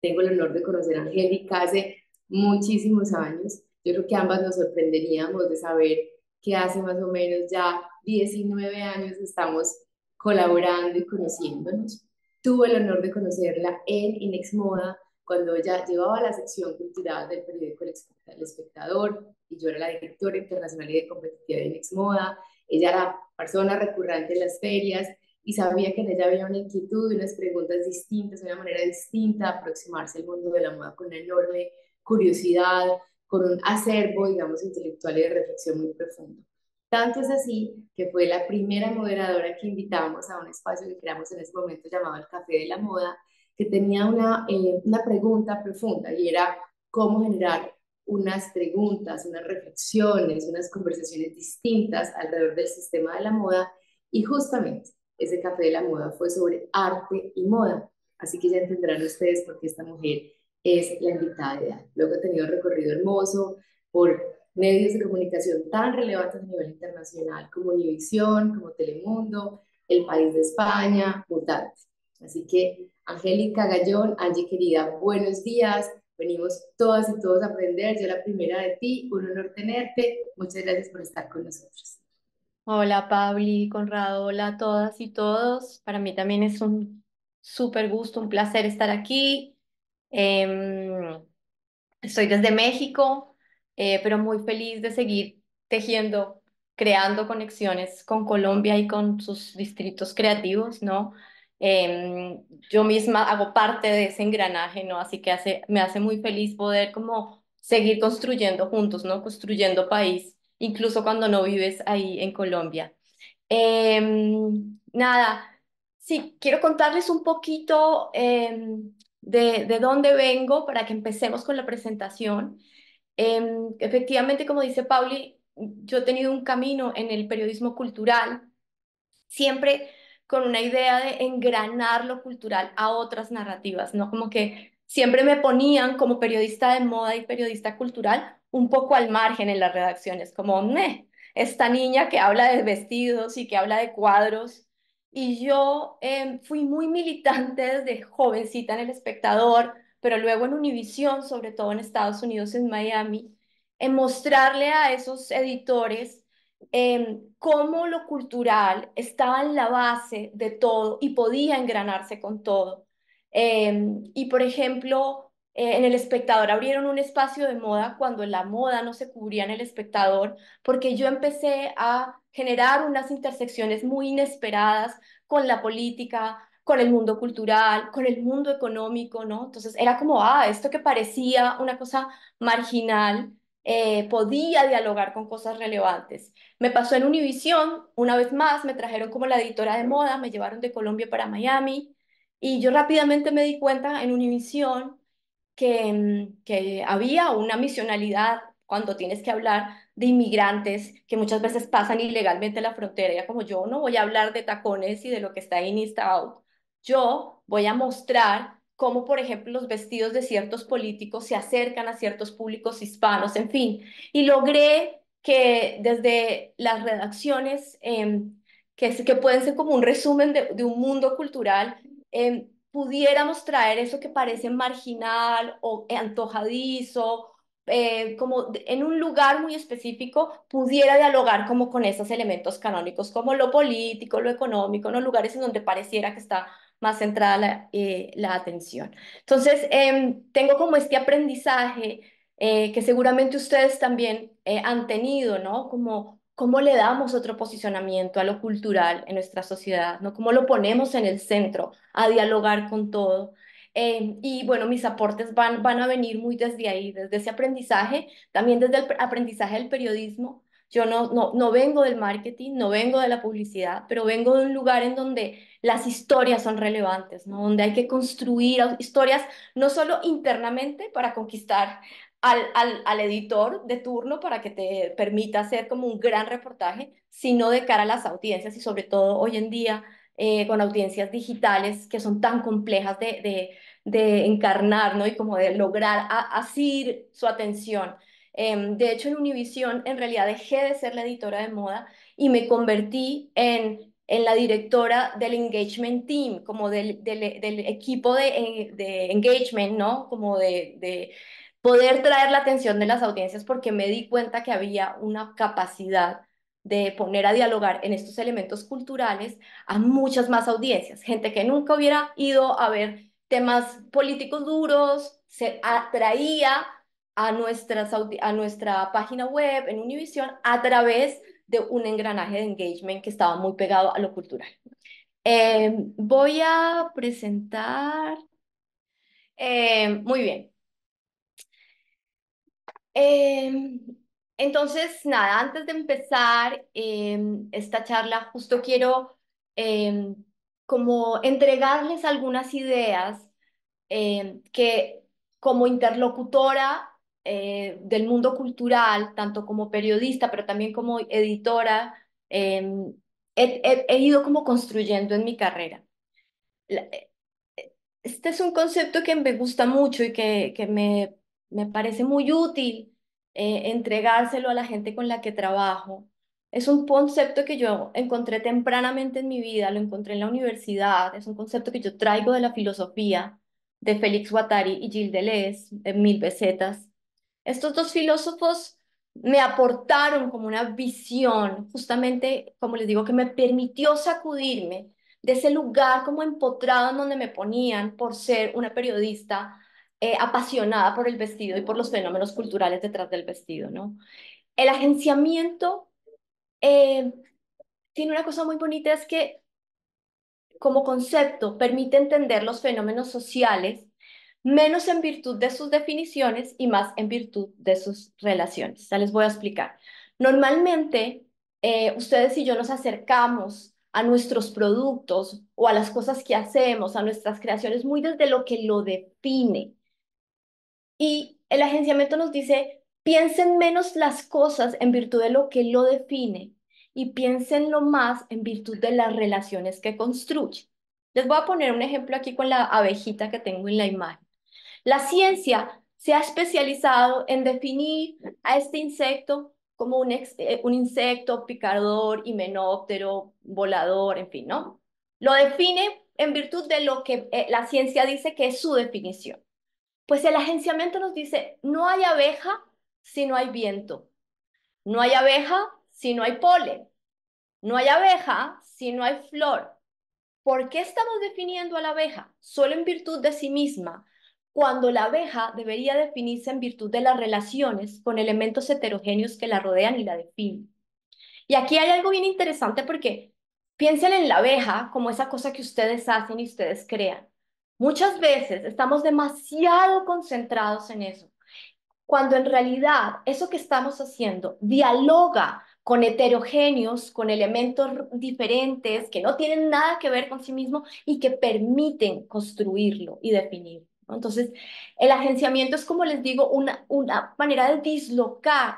Tengo el honor de conocer a Angélica hace muchísimos años. Yo creo que ambas nos sorprenderíamos de saber que hace más o menos ya 19 años estamos colaborando y conociéndonos. Tuve el honor de conocerla en Inex Moda cuando ella llevaba la sección cultural del periódico El Espectador y yo era la directora internacional y de competitividad de Inex Moda. Ella era persona recurrente en las ferias y sabía que en ella había una inquietud y unas preguntas distintas, una manera distinta de aproximarse al mundo de la moda con una enorme curiosidad, con un acervo, digamos, intelectual y de reflexión muy profundo. Tanto es así que fue la primera moderadora que invitamos a un espacio que creamos en ese momento llamado el Café de la Moda, que tenía una pregunta profunda y era cómo generar unas preguntas, unas reflexiones, unas conversaciones distintas alrededor del sistema de la moda y justamente ese café de la moda fue sobre arte y moda. Así que ya entenderán ustedes por qué esta mujer es la invitada ideal. Luego ha tenido un recorrido hermoso por medios de comunicación tan relevantes a nivel internacional como Univisión, como Telemundo, El País de España, mutantes. Así que, Angélica Gallón, Angie querida, buenos días. Venimos todas y todos a aprender. Yo la primera de ti, un honor tenerte. Muchas gracias por estar con nosotros. Hola Pabli, Conrado, hola a todas y todos. Para mí también es un súper gusto, un placer estar aquí. Em, Estoy desde México, pero muy feliz de seguir tejiendo, creando conexiones con Colombia y con sus distritos creativos, ¿no? Yo misma hago parte de ese engranaje, ¿no? Así que me hace muy feliz poder como seguir construyendo juntos, ¿no? Construyendo país, incluso cuando no vives ahí en Colombia. Nada, sí, quiero contarles un poquito de dónde vengo para que empecemos con la presentación. Efectivamente, como dice Pauli, yo he tenido un camino en el periodismo cultural, siempre con una idea de engranar lo cultural a otras narrativas, ¿no? Como que siempre me ponían como periodista de moda y periodista cultural un poco al margen en las redacciones, como, "Meh, esta niña que habla de vestidos y que habla de cuadros". Y yo fui muy militante desde jovencita en El Espectador, pero luego en Univisión, sobre todo en Estados Unidos, en Miami, en mostrarle a esos editores cómo lo cultural estaba en la base de todo y podía engranarse con todo. Y por ejemplo, en El Espectador abrieron un espacio de moda cuando la moda no se cubría en El Espectador, porque yo empecé a generar unas intersecciones muy inesperadas con la política, con el mundo cultural, con el mundo económico, ¿no? Entonces era como, esto que parecía una cosa marginal, podía dialogar con cosas relevantes. Me pasó en Univisión, una vez más, me trajeron como la editora de moda, me llevaron de Colombia para Miami y yo rápidamente me di cuenta en Univisión que había una misionalidad cuando tienes que hablar de inmigrantes que muchas veces pasan ilegalmente la frontera. Ya como yo no voy a hablar de tacones y de lo que está in y está out, yo voy a mostrar cómo, por ejemplo, los vestidos de ciertos políticos se acercan a ciertos públicos hispanos, en fin. Y logré que desde las redacciones, que pueden ser como un resumen de un mundo cultural, pudiéramos traer eso que parece marginal o antojadizo, en un lugar muy específico, pudiera dialogar como con esos elementos canónicos, como lo político, lo económico, ¿no? Lugares en donde pareciera que está más centrada la atención. Entonces, tengo como este aprendizaje que seguramente ustedes también han tenido, ¿no? Como cómo le damos otro posicionamiento a lo cultural en nuestra sociedad, ¿no? Cómo lo ponemos en el centro a dialogar con todo. Y bueno, mis aportes van a venir muy desde ahí, desde ese aprendizaje, también desde el aprendizaje del periodismo. Yo no vengo del marketing, no vengo de la publicidad, pero vengo de un lugar en donde las historias son relevantes, ¿no? Donde hay que construir historias no solo internamente para conquistar al editor de turno para que te permita hacer como un gran reportaje, sino de cara a las audiencias y sobre todo hoy en día con audiencias digitales que son tan complejas de encarnar, ¿no? Y como de lograr asir su atención. De hecho, en Univision en realidad dejé de ser la editora de moda y me convertí en la directora del engagement team, como del equipo de engagement, ¿no? Como de poder traer la atención de las audiencias porque me di cuenta que había una capacidad de poner a dialogar en estos elementos culturales a muchas más audiencias, gente que nunca hubiera ido a ver temas políticos duros, se atraía a nuestra página web en Univision a través de un engranaje de engagement que estaba muy pegado a lo cultural. Voy a presentar. Muy bien. Eh, entonces, nada, antes de empezar esta charla, justo quiero eh, como entregarles algunas ideas que como interlocutora del mundo cultural, tanto como periodista, pero también como editora, he ido como construyendo en mi carrera. La- Este es un concepto que me gusta mucho y que me parece muy útil entregárselo a la gente con la que trabajo. Es un concepto que yo encontré tempranamente en mi vida, lo encontré en la universidad, es un concepto que yo traigo de la filosofía de Félix Guattari y Gilles Deleuze, de Mil Besetas. Estos dos filósofos me aportaron como una visión, justamente, como les digo, que me permitió sacudirme de ese lugar como empotrado en donde me ponían por ser una periodista apasionada por el vestido y por los fenómenos culturales detrás del vestido, ¿no? El agenciamiento eh, tiene una cosa muy bonita, es que como concepto permite entender los fenómenos sociales menos en virtud de sus definiciones y más en virtud de sus relaciones. Ya les voy a explicar. Normalmente, ustedes y yo nos acercamos a nuestros productos o a las cosas que hacemos, a nuestras creaciones, muy desde lo que lo define. Y el agenciamiento nos dice, piensen menos las cosas en virtud de lo que lo define y piénsenlo más en virtud de las relaciones que construye. Les voy a poner un ejemplo aquí con la abejita que tengo en la imagen. La ciencia se ha especializado en definir a este insecto como un insecto picador, himenóptero, volador, en fin, ¿no? Lo define en virtud de lo que la ciencia dice que es su definición. Pues el agenciamiento nos dice, no hay abeja si no hay viento, no hay abeja si no hay polen, no hay abeja si no hay flor. ¿Por qué estamos definiendo a la abeja solo en virtud de sí misma, cuando la abeja debería definirse en virtud de las relaciones con elementos heterogéneos que la rodean y la definen? Y aquí hay algo bien interesante porque piensen en la abeja como esa cosa que ustedes hacen y ustedes crean. Muchas veces estamos demasiado concentrados en eso cuando en realidad eso que estamos haciendo dialoga con heterogéneos, con elementos diferentes que no tienen nada que ver con sí mismo y que permiten construirlo y definirlo, ¿no? Entonces, el agenciamiento es, como les digo, una manera de dislocar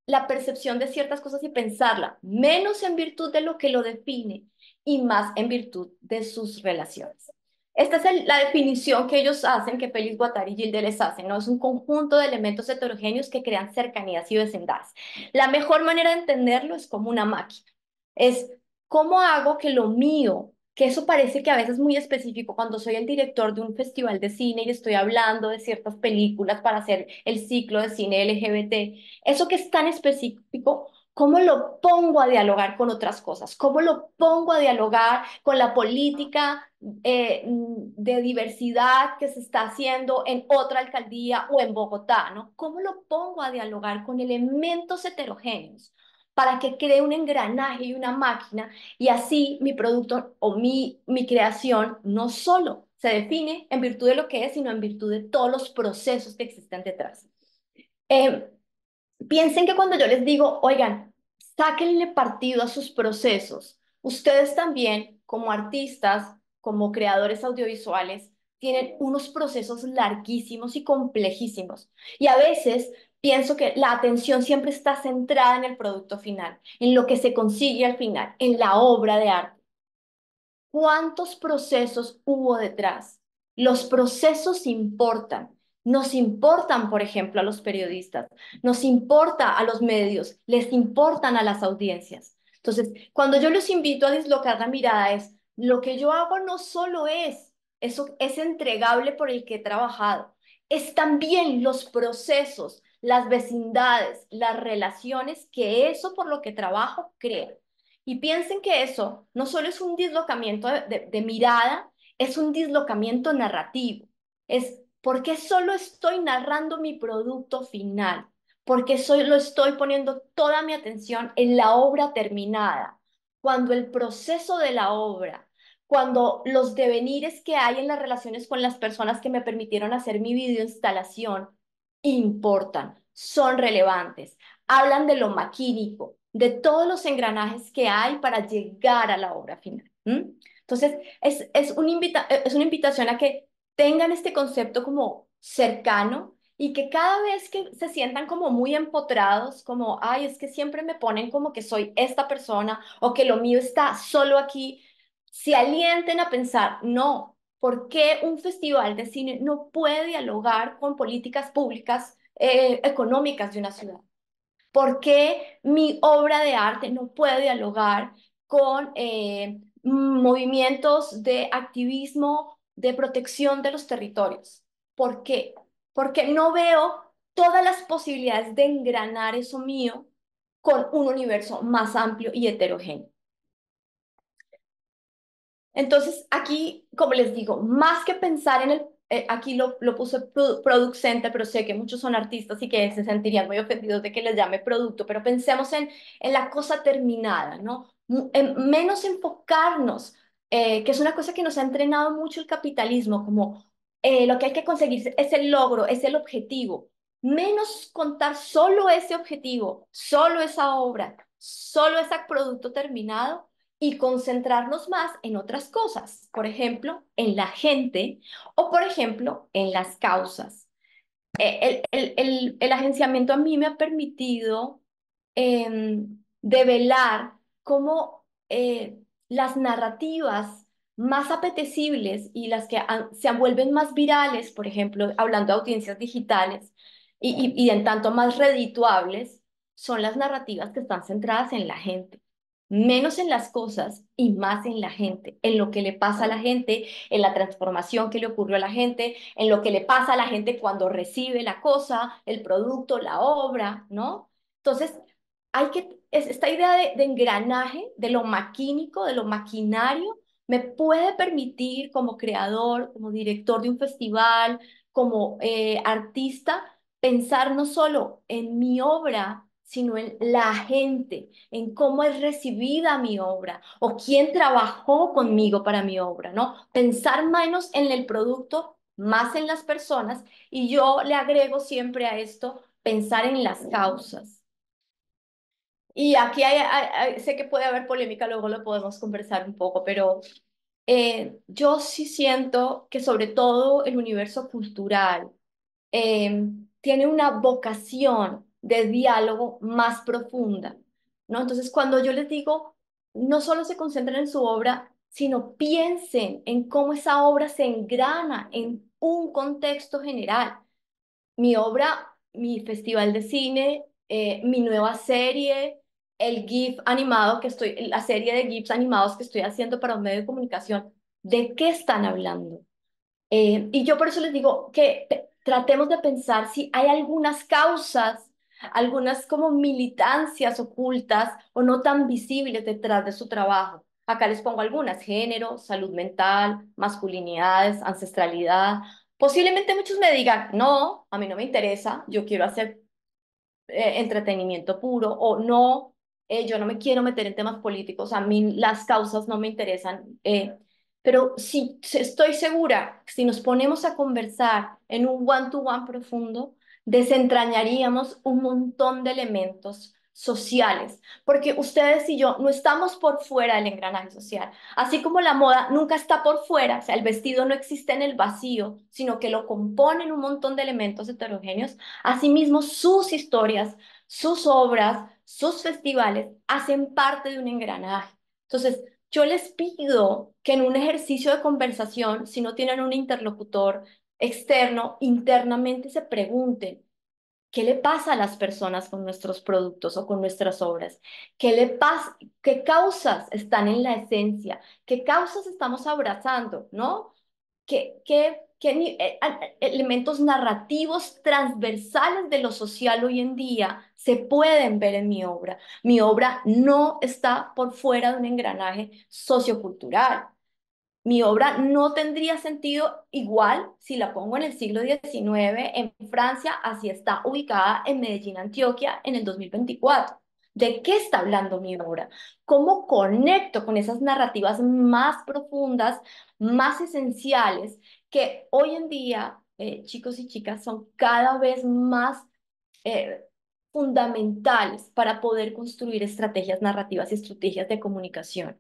la percepción de ciertas cosas y pensarla menos en virtud de lo que lo define y más en virtud de sus relaciones. Esta es la definición que ellos hacen, que Félix Guattari y Gilles Deleuze hacen, ¿no? Es un conjunto de elementos heterogéneos que crean cercanías y vecindades. La mejor manera de entenderlo es como una máquina. Es cómo hago que lo mío, que eso parece que a veces es muy específico, cuando soy el director de un festival de cine y estoy hablando de ciertas películas para hacer el ciclo de cine LGBT, eso que es tan específico, ¿cómo lo pongo a dialogar con otras cosas? ¿Cómo lo pongo a dialogar con la política de diversidad que se está haciendo en otra alcaldía o en Bogotá, ¿no? ¿Cómo lo pongo a dialogar con elementos heterogéneos para que cree un engranaje y una máquina y así mi producto o mi creación no solo se define en virtud de lo que es, sino en virtud de todos los procesos que existen detrás? Eh, Piensen que cuando yo les digo, oigan, sáquenle partido a sus procesos, ustedes también, como artistas, como creadores audiovisuales, tienen unos procesos larguísimos y complejísimos. Y a veces pienso que la atención siempre está centrada en el producto final, en lo que se consigue al final, en la obra de arte. ¿Cuántos procesos hubo detrás? Los procesos importan. Nos importan, por ejemplo, a los periodistas, nos importa a los medios, les importan a las audiencias. Entonces, cuando yo los invito a dislocar la mirada es, lo que yo hago no solo es eso, es entregable por el que he trabajado, es también los procesos, las vecindades, las relaciones que eso por lo que trabajo crea. Y piensen que eso no solo es un dislocamiento de mirada, es un dislocamiento narrativo. Es porque solo estoy narrando mi producto final, porque solo estoy poniendo toda mi atención en la obra terminada, cuando el proceso de la obra, cuando los devenires que hay en las relaciones con las personas que me permitieron hacer mi videoinstalación importan, son relevantes, hablan de lo maquínico, de todos los engranajes que hay para llegar a la obra final. Entonces, es una invitación a que tengan este concepto como cercano y que cada vez que se sientan como muy empotrados, como, ay, es que siempre me ponen como que soy esta persona o que lo mío está solo aquí, se alienten a pensar, no, ¿por qué un festival de cine no puede dialogar con políticas públicas económicas de una ciudad? ¿Por qué mi obra de arte no puede dialogar con movimientos de activismo de protección de los territorios? ¿Por qué? Porque no veo todas las posibilidades de engranar eso mío con un universo más amplio y heterogéneo. Entonces, aquí, como les digo, más que pensar en aquí lo puse product center, pero sé que muchos son artistas y que se sentirían muy ofendidos de que les llame producto, pero pensemos en la cosa terminada, ¿no? Menos enfocarnos, que es una cosa que nos ha entrenado mucho el capitalismo, como lo que hay que conseguir es el logro, es el objetivo. Menos contar solo ese objetivo, solo esa obra, solo ese producto terminado y concentrarnos más en otras cosas, por ejemplo, en la gente o, por ejemplo, en las causas. El agenciamiento a mí me ha permitido develar cómo las narrativas más apetecibles y las que se vuelven más virales, por ejemplo, hablando de audiencias digitales y en tanto más redituables, son las narrativas que están centradas en la gente, menos en las cosas y más en la gente, en lo que le pasa a la gente, en la transformación que le ocurrió a la gente, en lo que le pasa a la gente cuando recibe la cosa, el producto, la obra, ¿no? Entonces, esta idea de engranaje, de lo maquínico, de lo maquinario, me puede permitir como creador, como director de un festival, como artista, pensar no solo en mi obra, sino en la gente, en cómo es recibida mi obra o quién trabajó conmigo para mi obra, ¿no? Pensar menos en el producto, más en las personas y yo le agrego siempre a esto pensar en las causas. Y aquí sé que puede haber polémica, luego lo podemos conversar un poco, pero yo sí siento que sobre todo el universo cultural tiene una vocación de diálogo más profunda, ¿no? Entonces, cuando yo les digo, no solo se concentren en su obra, sino piensen en cómo esa obra se engrana en un contexto general. Mi obra, mi festival de cine, mi nueva serie, el GIF animado que estoy, la serie de GIFs animados que estoy haciendo para un medio de comunicación, ¿de qué están hablando? Y yo por eso les digo que tratemos de pensar si hay algunas causas, algunas como militancias ocultas o no tan visibles detrás de su trabajo. Acá les pongo algunas: género, salud mental, masculinidades, ancestralidad. Posiblemente muchos me digan, no, a mí no me interesa, yo quiero hacer entretenimiento puro o no, yo no me quiero meter en temas políticos, a mí las causas no me interesan. Pero si estoy segura, si nos ponemos a conversar en un one-to-one profundo, desentrañaríamos un montón de elementos sociales, porque ustedes y yo no estamos por fuera del engranaje social, así como la moda nunca está por fuera, o sea, el vestido no existe en el vacío, sino que lo componen un montón de elementos heterogéneos. Asimismo, sus historias, sus obras, sus festivales hacen parte de un engranaje. Entonces, yo les pido que en un ejercicio de conversación, si no tienen un interlocutor externo, internamente se pregunten, ¿Qué le pasa a las personas con nuestros productos o con nuestras obras? ¿Qué le pasa? ¿Qué causas están en la esencia? ¿Qué causas estamos abrazando? ¿No? ¿Qué elementos narrativos transversales de lo social hoy en día se pueden ver en mi obra? Mi obra no está por fuera de un engranaje sociocultural. Mi obra no tendría sentido igual si la pongo en el siglo XIX en Francia, así está ubicada en Medellín, Antioquia, en el 2024. ¿De qué está hablando mi obra? ¿Cómo conecto con esas narrativas más profundas, más esenciales, que hoy en día, chicos y chicas, son cada vez más eh, fundamentales para poder construir estrategias narrativas y estrategias de comunicación?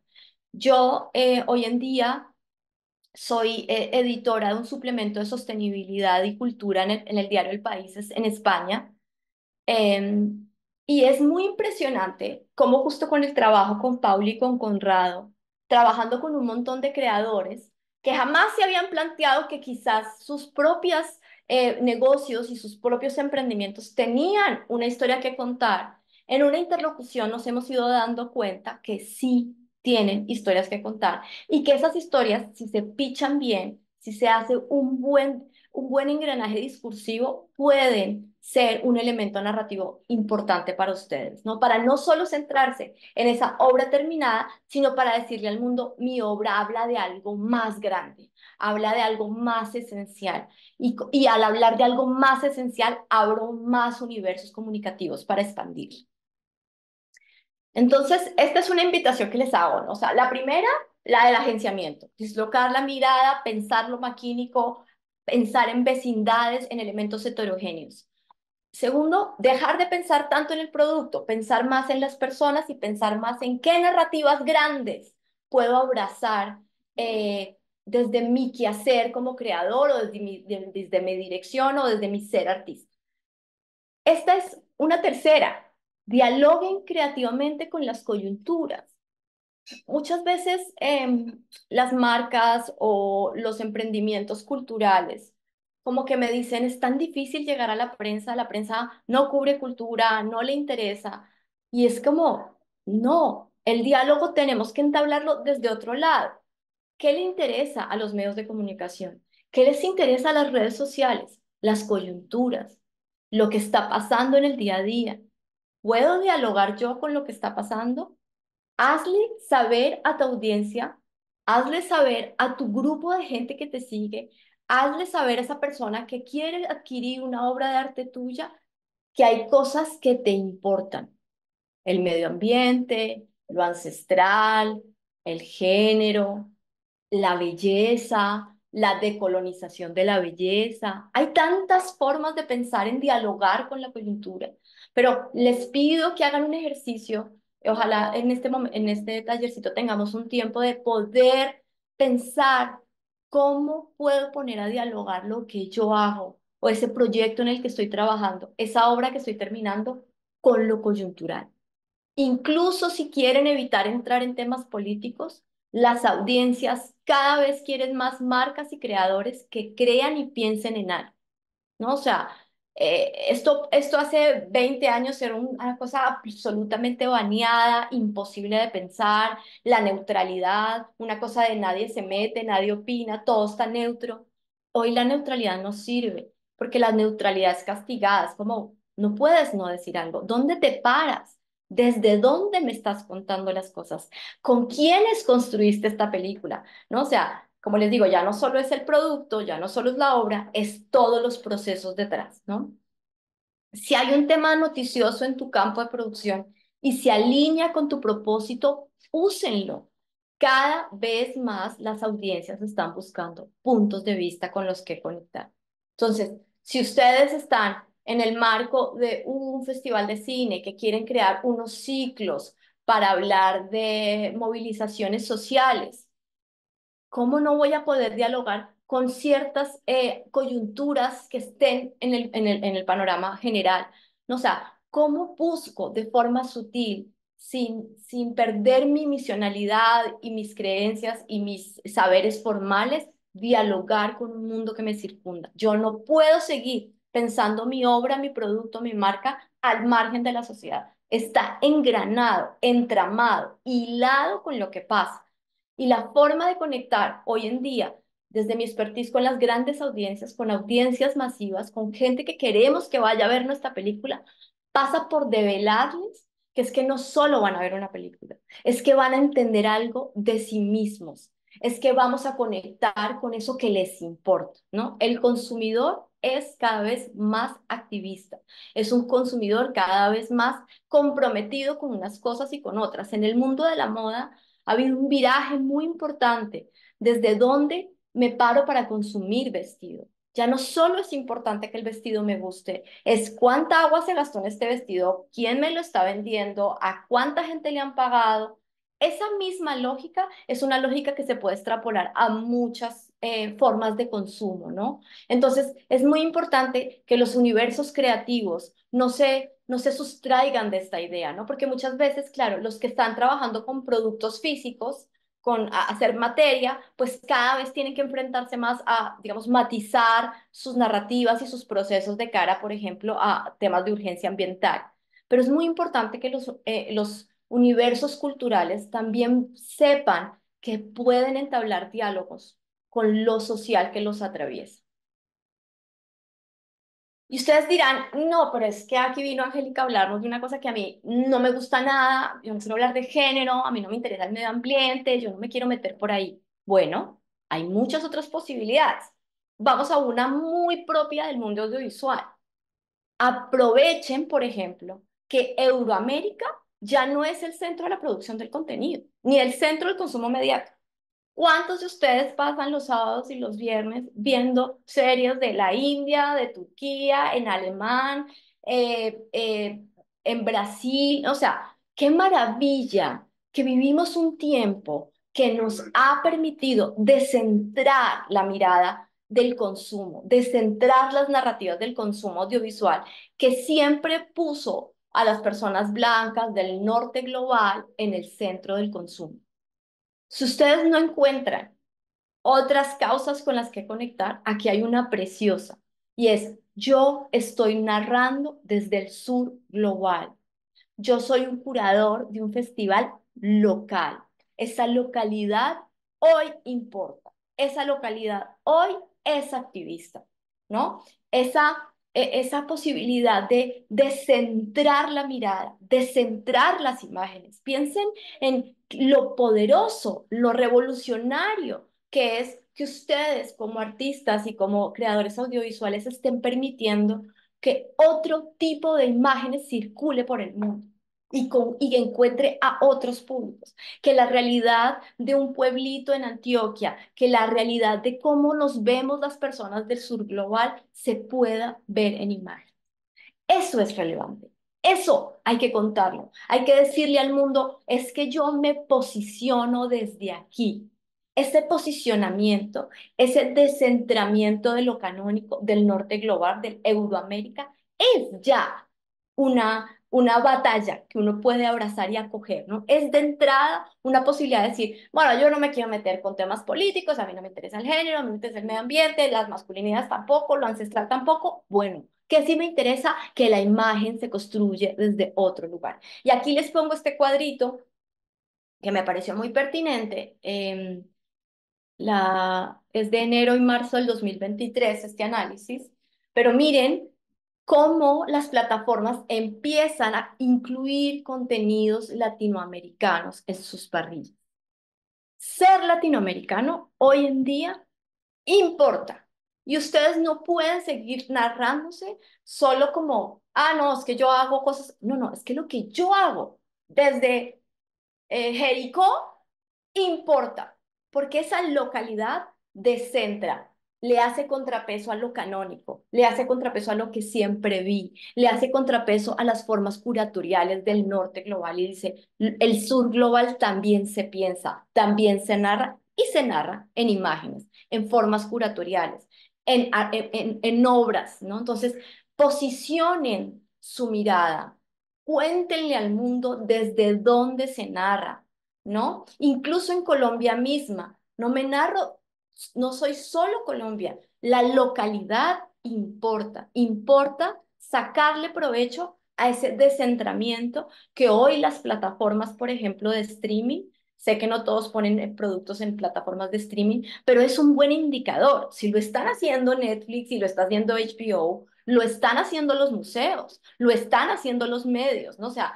Yo hoy en día soy editora de un suplemento de sostenibilidad y cultura en el diario El País en España. Em, y es muy impresionante cómo justo con el trabajo con Pauli y con Conrado, trabajando con un montón de creadores que jamás se habían planteado que quizás sus propios negocios y sus propios emprendimientos tenían una historia que contar. En una interlocución nos hemos ido dando cuenta que sí tienen historias que contar y que esas historias, si se pichan bien, si se hace un buen engranaje discursivo, pueden ser un elemento narrativo importante para ustedes, ¿no? Para no solo centrarse en esa obra terminada, sino para decirle al mundo, mi obra habla de algo más grande, habla de algo más esencial. Y al hablar de algo más esencial, abro más universos comunicativos para expandir. Entonces, esta es una invitación que les hago, ¿no? O sea, la primera, la del agenciamiento, dislocar la mirada, pensar lo maquínico, pensar en vecindades, en elementos heterogéneos. Segundo, dejar de pensar tanto en el producto, pensar más en las personas y pensar más en qué narrativas grandes puedo abrazar desde mi quehacer como creador o desde mi dirección o desde mi ser artista. Esta es una tercera. Dialoguen creativamente con las coyunturas. Muchas veces las marcas o los emprendimientos culturales como que me dicen, es tan difícil llegar a la prensa no cubre cultura, no le interesa. Y es como, no, el diálogo tenemos que entablarlo desde otro lado. ¿Qué le interesa a los medios de comunicación? ¿Qué les interesa a las redes sociales? Las coyunturas, lo que está pasando en el día a día. ¿Puedo dialogar yo con lo que está pasando? Hazle saber a tu audiencia, hazle saber a tu grupo de gente que te sigue, hazle saber a esa persona que quiere adquirir una obra de arte tuya que hay cosas que te importan. El medio ambiente, lo ancestral, el género, la belleza, la decolonización de la belleza. Hay tantas formas de pensar en dialogar con la coyuntura, pero les pido que hagan un ejercicio. Ojalá en este tallercito tengamos un tiempo de poder pensar cómo puedo poner a dialogar lo que yo hago o ese proyecto en el que estoy trabajando, esa obra que estoy terminando con lo coyuntural. Incluso si quieren evitar entrar en temas políticos, las audiencias cada vez quieren más marcas y creadores que crean y piensen en algo, ¿no? O sea, esto hace 20 años era una cosa absolutamente baneada, imposible de pensar, la neutralidad, una cosa de nadie se mete, nadie opina, todo está neutro. Hoy la neutralidad no sirve, porque la neutralidad es castigada, es como, no puedes no decir algo. ¿Dónde te paras? ¿Desde dónde me estás contando las cosas? ¿Con quiénes construiste esta película? ¿No? O sea, como les digo, ya no solo es el producto, ya no solo es la obra, es todos los procesos detrás, ¿no? Si hay un tema noticioso en tu campo de producción y se alinea con tu propósito, úsenlo. Cada vez más las audiencias están buscando puntos de vista con los que conectar. Entonces, si ustedes están en el marco de un festival de cine que quieren crear unos ciclos para hablar de movilizaciones sociales, ¿cómo no voy a poder dialogar con ciertas coyunturas que estén en el panorama general? No, o sea, ¿cómo busco de forma sutil, sin perder mi misionalidad y mis creencias y mis saberes formales, dialogar con un mundo que me circunda? Yo no puedo seguir pensando mi obra, mi producto, mi marca al margen de la sociedad. Está engranado, entramado, hilado con lo que pasa. Y la forma de conectar hoy en día, desde mi expertise con las grandes audiencias, con audiencias masivas, con gente que queremos que vaya a ver nuestra película, pasa por develarles que es que no solo van a ver una película, es que van a entender algo de sí mismos, es que vamos a conectar con eso que les importa, ¿no? El consumidor es cada vez más activista, es un consumidor cada vez más comprometido con unas cosas y con otras. En el mundo de la moda ha habido un viraje muy importante desde dónde me paro para consumir vestido. Ya no solo es importante que el vestido me guste, es cuánta agua se gastó en este vestido, quién me lo está vendiendo, a cuánta gente le han pagado. Esa misma lógica es una lógica que se puede extrapolar a muchas formas de consumo, ¿no? Entonces, es muy importante que los universos creativos no se sustraigan de esta idea, ¿no? Porque muchas veces, claro, los que están trabajando con productos físicos, con hacer materia, pues cada vez tienen que enfrentarse más a, digamos, matizar sus narrativas y sus procesos de cara, por ejemplo, a temas de urgencia ambiental. Pero es muy importante que los universos culturales también sepan que pueden entablar diálogos con lo social que los atraviesa. Y ustedes dirán, no, pero es que aquí vino Angélica a hablarnos de una cosa que a mí no me gusta nada, yo no quiero hablar de género, a mí no me interesa el medio ambiente, yo no me quiero meter por ahí. Bueno, hay muchas otras posibilidades. Vamos a una muy propia del mundo audiovisual. Aprovechen, por ejemplo, que Euroamérica ya no es el centro de la producción del contenido, ni el centro del consumo mediático. ¿Cuántos de ustedes pasan los sábados y los viernes viendo series de la India, de Turquía, en alemán, en Brasil? O sea, qué maravilla que vivimos un tiempo que nos ha permitido descentrar la mirada del consumo, descentrar las narrativas del consumo audiovisual, que siempre puso a las personas blancas del norte global en el centro del consumo. Si ustedes no encuentran otras causas con las que conectar, aquí hay una preciosa y es: yo estoy narrando desde el sur global. Yo soy un curador de un festival local. Esa localidad hoy importa. Esa localidad hoy es activista, ¿no? Esa posibilidad de centrar la mirada, de centrar las imágenes. Piensen en lo poderoso, lo revolucionario que es que ustedes como artistas y como creadores audiovisuales estén permitiendo que otro tipo de imágenes circule por el mundo y encuentre a otros públicos, que la realidad de un pueblito en Antioquia, que la realidad de cómo nos vemos las personas del sur global se pueda ver en imagen. Eso es relevante. Eso hay que contarlo. Hay que decirle al mundo, es que yo me posiciono desde aquí. Ese posicionamiento, ese descentramiento de lo canónico del norte global, del Euroamérica, es ya una batalla que uno puede abrazar y acoger, ¿no? Es de entrada una posibilidad de decir, bueno, yo no me quiero meter con temas políticos, a mí no me interesa el género, a mí no me interesa el medio ambiente, las masculinidades tampoco, lo ancestral tampoco. Bueno, que sí me interesa que la imagen se construye desde otro lugar. Y aquí les pongo este cuadrito que me pareció muy pertinente. Es de enero y marzo del 2023 este análisis, pero miren cómo las plataformas empiezan a incluir contenidos latinoamericanos en sus parrillas. Ser latinoamericano hoy en día importa. Y ustedes no pueden seguir narrándose solo como, ah, no, es que yo hago cosas. No, no, es que lo que yo hago desde Jericó importa, porque esa localidad descentra, le hace contrapeso a lo canónico, le hace contrapeso a lo que siempre vi, le hace contrapeso a las formas curatoriales del norte global y dice, el sur global también se piensa, también se narra y se narra en imágenes, en formas curatoriales, en obras, ¿no? Entonces, posicionen su mirada, cuéntenle al mundo desde dónde se narra, ¿no? Incluso en Colombia misma, no me narro, no soy solo Colombia, la localidad importa sacarle provecho a ese descentramiento que hoy las plataformas, por ejemplo, de streaming, sé que no todos ponen productos en plataformas de streaming, pero es un buen indicador. Si lo están haciendo Netflix, si lo está haciendo HBO, lo están haciendo los museos, lo están haciendo los medios, ¿no? O sea,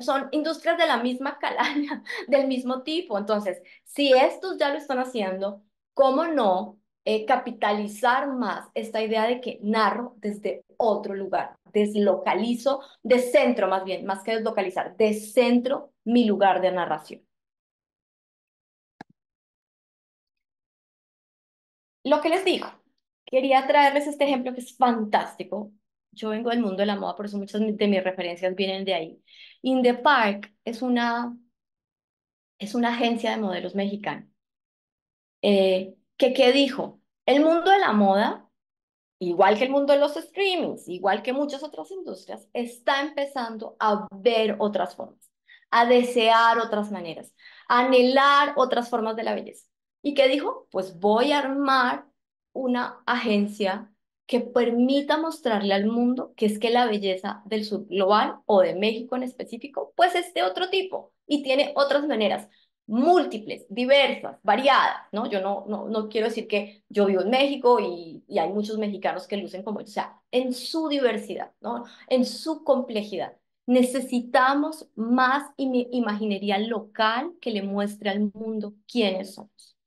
son industrias de la misma calaña, del mismo tipo. Entonces, si estos ya lo están haciendo, ¿cómo no capitalizar más esta idea de que narro desde otro lugar? Deslocalizo, descentro más bien, más que deslocalizar, descentro mi lugar de narración. Lo que les digo, quería traerles este ejemplo que es fantástico. Yo vengo del mundo de la moda, por eso muchas de mis referencias vienen de ahí. In the Park es una agencia de modelos mexicana. ¿Qué dijo? El mundo de la moda, igual que el mundo de los streamings, igual que muchas otras industrias, está empezando a ver otras formas, a desear otras maneras, a anhelar otras formas de la belleza. ¿Y qué dijo? Pues voy a armar una agencia que permita mostrarle al mundo que es que la belleza del sur global o de México en específico, pues es de otro tipo y tiene otras maneras múltiples, diversas, variadas, ¿no? Yo no quiero decir que yo vivo en México y hay muchos mexicanos que lucen como, o sea, en su diversidad, ¿no? En su complejidad. Necesitamos más imaginería local que le muestre al mundo quiénes somos.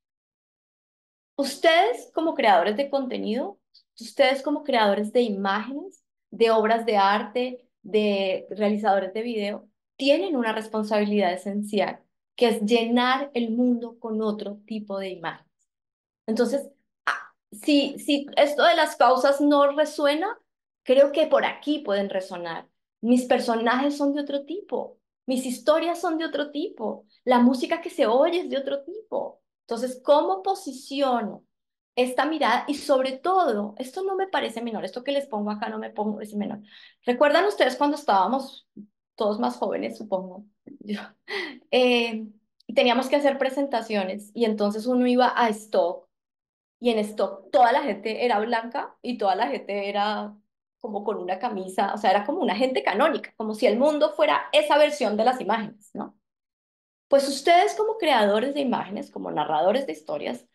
Ustedes como creadores de contenido, ustedes como creadores de imágenes, de obras de arte, de realizadores de video, tienen una responsabilidad esencial, que es llenar el mundo con otro tipo de imágenes. Entonces, si esto de las causas no resuena, creo que por aquí pueden resonar. Mis personajes son de otro tipo, mis historias son de otro tipo, la música que se oye es de otro tipo. Entonces, ¿cómo posiciono esta mirada? Y sobre todo, esto no me parece menor, esto que les pongo acá no me parece menor. ¿Recuerdan ustedes cuando estábamos todos más jóvenes, supongo? Yo, y teníamos que hacer presentaciones y entonces uno iba a stock y en stock toda la gente era blanca y toda la gente era como con una camisa, o sea, era como una gente canónica, como si el mundo fuera esa versión de las imágenes, ¿no? Pues ustedes como creadores de imágenes, como narradores de historias,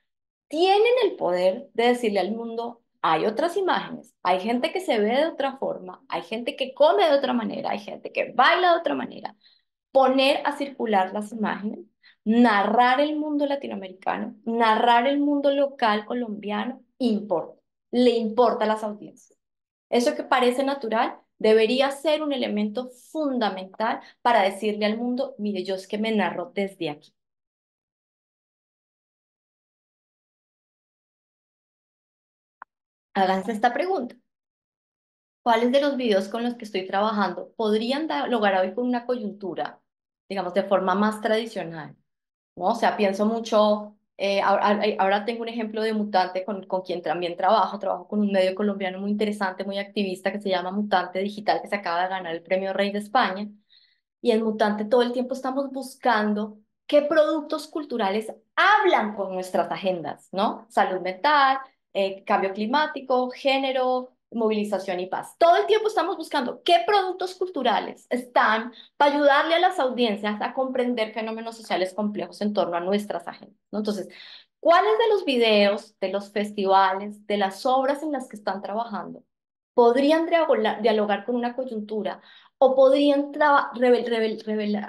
tienen el poder de decirle al mundo, hay otras imágenes, hay gente que se ve de otra forma, hay gente que come de otra manera, hay gente que baila de otra manera, poner a circular las imágenes, narrar el mundo latinoamericano, narrar el mundo local colombiano, importa, le importa a las audiencias. Eso que parece natural debería ser un elemento fundamental para decirle al mundo, mire, yo es que me narro desde aquí. Háganse esta pregunta. ¿Cuáles de los videos con los que estoy trabajando podrían dialogar hoy con una coyuntura, digamos, de forma más tradicional? ¿No? O sea, pienso mucho, ahora tengo un ejemplo de Mutante con quien también trabajo con un medio colombiano muy interesante, muy activista que se llama Mutante Digital, que se acaba de ganar el Premio Rey de España. Y en Mutante todo el tiempo estamos buscando qué productos culturales hablan con nuestras agendas, ¿no? Salud mental, cambio climático, género, movilización y paz. Todo el tiempo estamos buscando qué productos culturales están para ayudarle a las audiencias a comprender fenómenos sociales complejos en torno a nuestras agendas, ¿no? Entonces, ¿cuáles de los videos, de los festivales, de las obras en las que están trabajando podrían dialogar con una coyuntura o podrían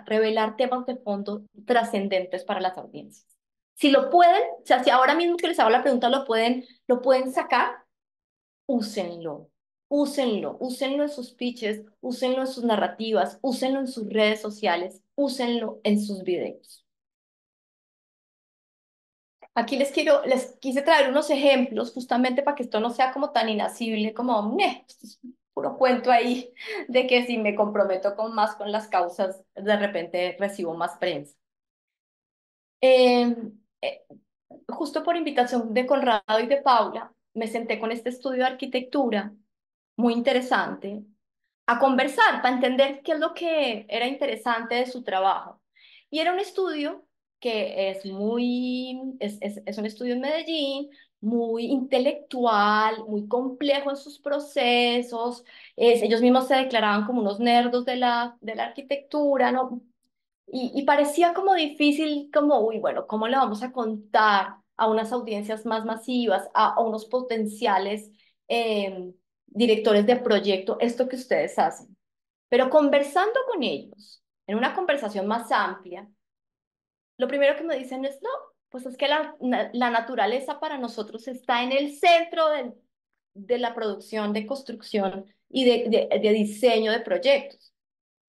revelar temas de fondo trascendentes para las audiencias? Si lo pueden, o sea, si ahora mismo que les hago la pregunta lo pueden sacar, úsenlo, úsenlo en sus pitches, úsenlo en sus narrativas, úsenlo en sus redes sociales, úsenlo en sus videos. Aquí les quise traer unos ejemplos justamente para que esto no sea como tan inasible, como, esto es puro cuento ahí de que si me comprometo con las causas, de repente recibo más prensa. Eh, eh, Justo por invitación de Conrado y de Paula, me senté con este estudio de arquitectura, muy interesante, a conversar para entender qué es lo que era interesante de su trabajo. Y era un estudio que es un estudio en Medellín, muy intelectual, muy complejo en sus procesos. Ellos mismos se declaraban como unos nerdos de la arquitectura, ¿no? Y parecía como difícil, como, uy, bueno, ¿cómo le vamos a contar a unas audiencias más masivas, a unos potenciales eh, directores de proyecto esto que ustedes hacen? Pero conversando con ellos, en una conversación más amplia, lo primero que me dicen es, no, pues es que la naturaleza para nosotros está en el centro de la producción, de construcción y de diseño de proyectos.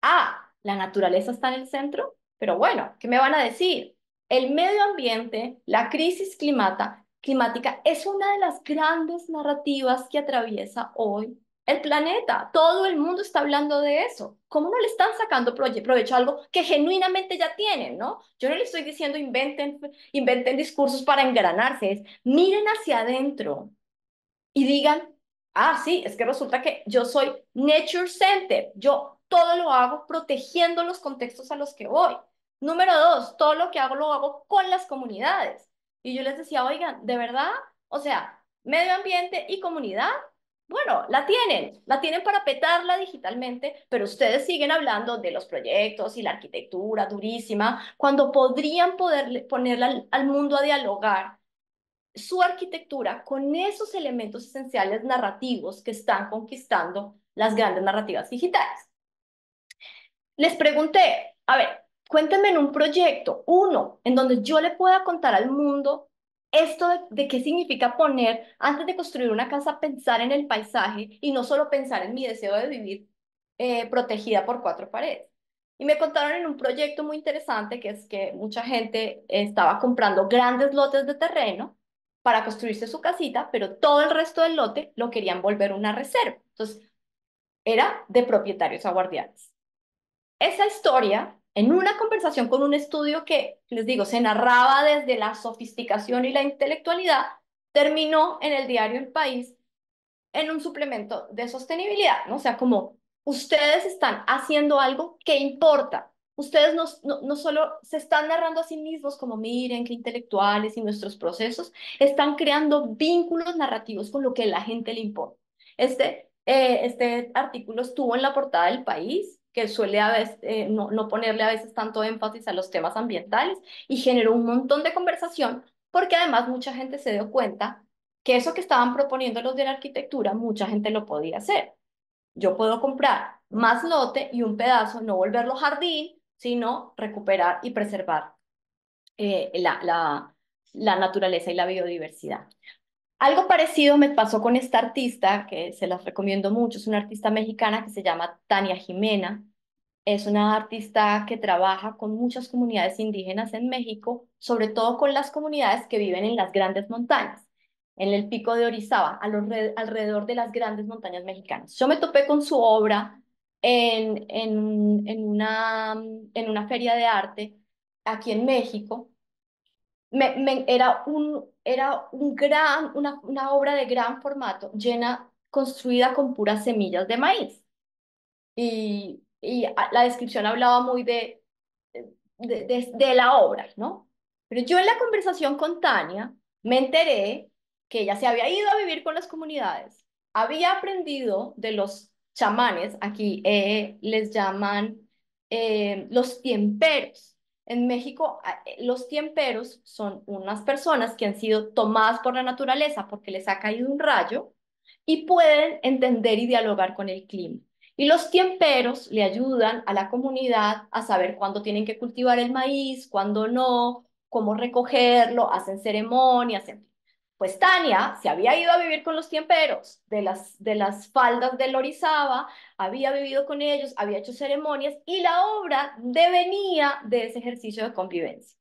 Ah, la naturaleza está en el centro, pero bueno, ¿qué me van a decir? El medio ambiente, la crisis climática es una de las grandes narrativas que atraviesa hoy el planeta. Todo el mundo está hablando de eso. ¿Cómo no le están sacando provecho a algo que genuinamente ya tienen, ¿no? Yo no le estoy diciendo inventen discursos para engranarse, es miren hacia adentro y digan, ah, sí, es que resulta que yo soy nature center, yo todo lo hago protegiendo los contextos a los que voy. Número dos, todo lo que hago lo hago con las comunidades. Y yo les decía, oigan, ¿de verdad? O sea, medio ambiente y comunidad, bueno, la tienen para petarla digitalmente, pero ustedes siguen hablando de los proyectos y la arquitectura durísima, cuando podrían ponerla al mundo a dialogar su arquitectura con esos elementos esenciales narrativos que están conquistando las grandes narrativas digitales. Les pregunté, a ver, cuéntenme en un proyecto, uno, en donde yo le pueda contar al mundo esto de qué significa poner, antes de construir una casa, pensar en el paisaje y no solo pensar en mi deseo de vivir protegida por cuatro paredes. Y me contaron en un proyecto muy interesante que es que mucha gente estaba comprando grandes lotes de terreno para construirse su casita, pero todo el resto del lote lo querían volver una reserva. Entonces, era de propietarios aguardianes. Esa historia, en una conversación con un estudio que, les digo, se narraba desde la sofisticación y la intelectualidad, terminó en el diario El País en un suplemento de sostenibilidad, ¿no? O sea, como ustedes están haciendo algo que importa. Ustedes no solo se están narrando a sí mismos como miren qué intelectuales y nuestros procesos, están creando vínculos narrativos con lo que a la gente le importa. Este artículo estuvo en la portada del País, que suele a veces, no ponerle a veces tanto énfasis a los temas ambientales, y generó un montón de conversación, porque además mucha gente se dio cuenta que eso que estaban proponiendo los de la arquitectura, mucha gente lo podía hacer. Yo puedo comprar más lote y un pedazo, no volverlo jardín, sino recuperar y preservar la naturaleza y la biodiversidad. Algo parecido me pasó con esta artista, que se las recomiendo mucho, es una artista mexicana que se llama Tania Jimena. Es una artista que trabaja con muchas comunidades indígenas en México, sobre todo con las comunidades que viven en las grandes montañas, en el pico de Orizaba, alrededor de las grandes montañas mexicanas. Yo me topé con su obra en una feria de arte aquí en México. Era una obra de gran formato, construida con puras semillas de maíz. La descripción hablaba muy de la obra, ¿no? Pero yo en la conversación con Tania me enteré que ella se había ido a vivir con las comunidades, había aprendido de los chamanes, aquí les llaman los tiemperos. En México, los tiemperos son unas personas que han sido tomadas por la naturaleza porque les ha caído un rayo y pueden entender y dialogar con el clima. Y los tiemperos le ayudan a la comunidad a saber cuándo tienen que cultivar el maíz, cuándo no, cómo recogerlo, hacen ceremonias. Pues Tania se había ido a vivir con los tiemperos de las faldas del Orizaba, había vivido con ellos, había hecho ceremonias y la obra devenía de ese ejercicio de convivencia.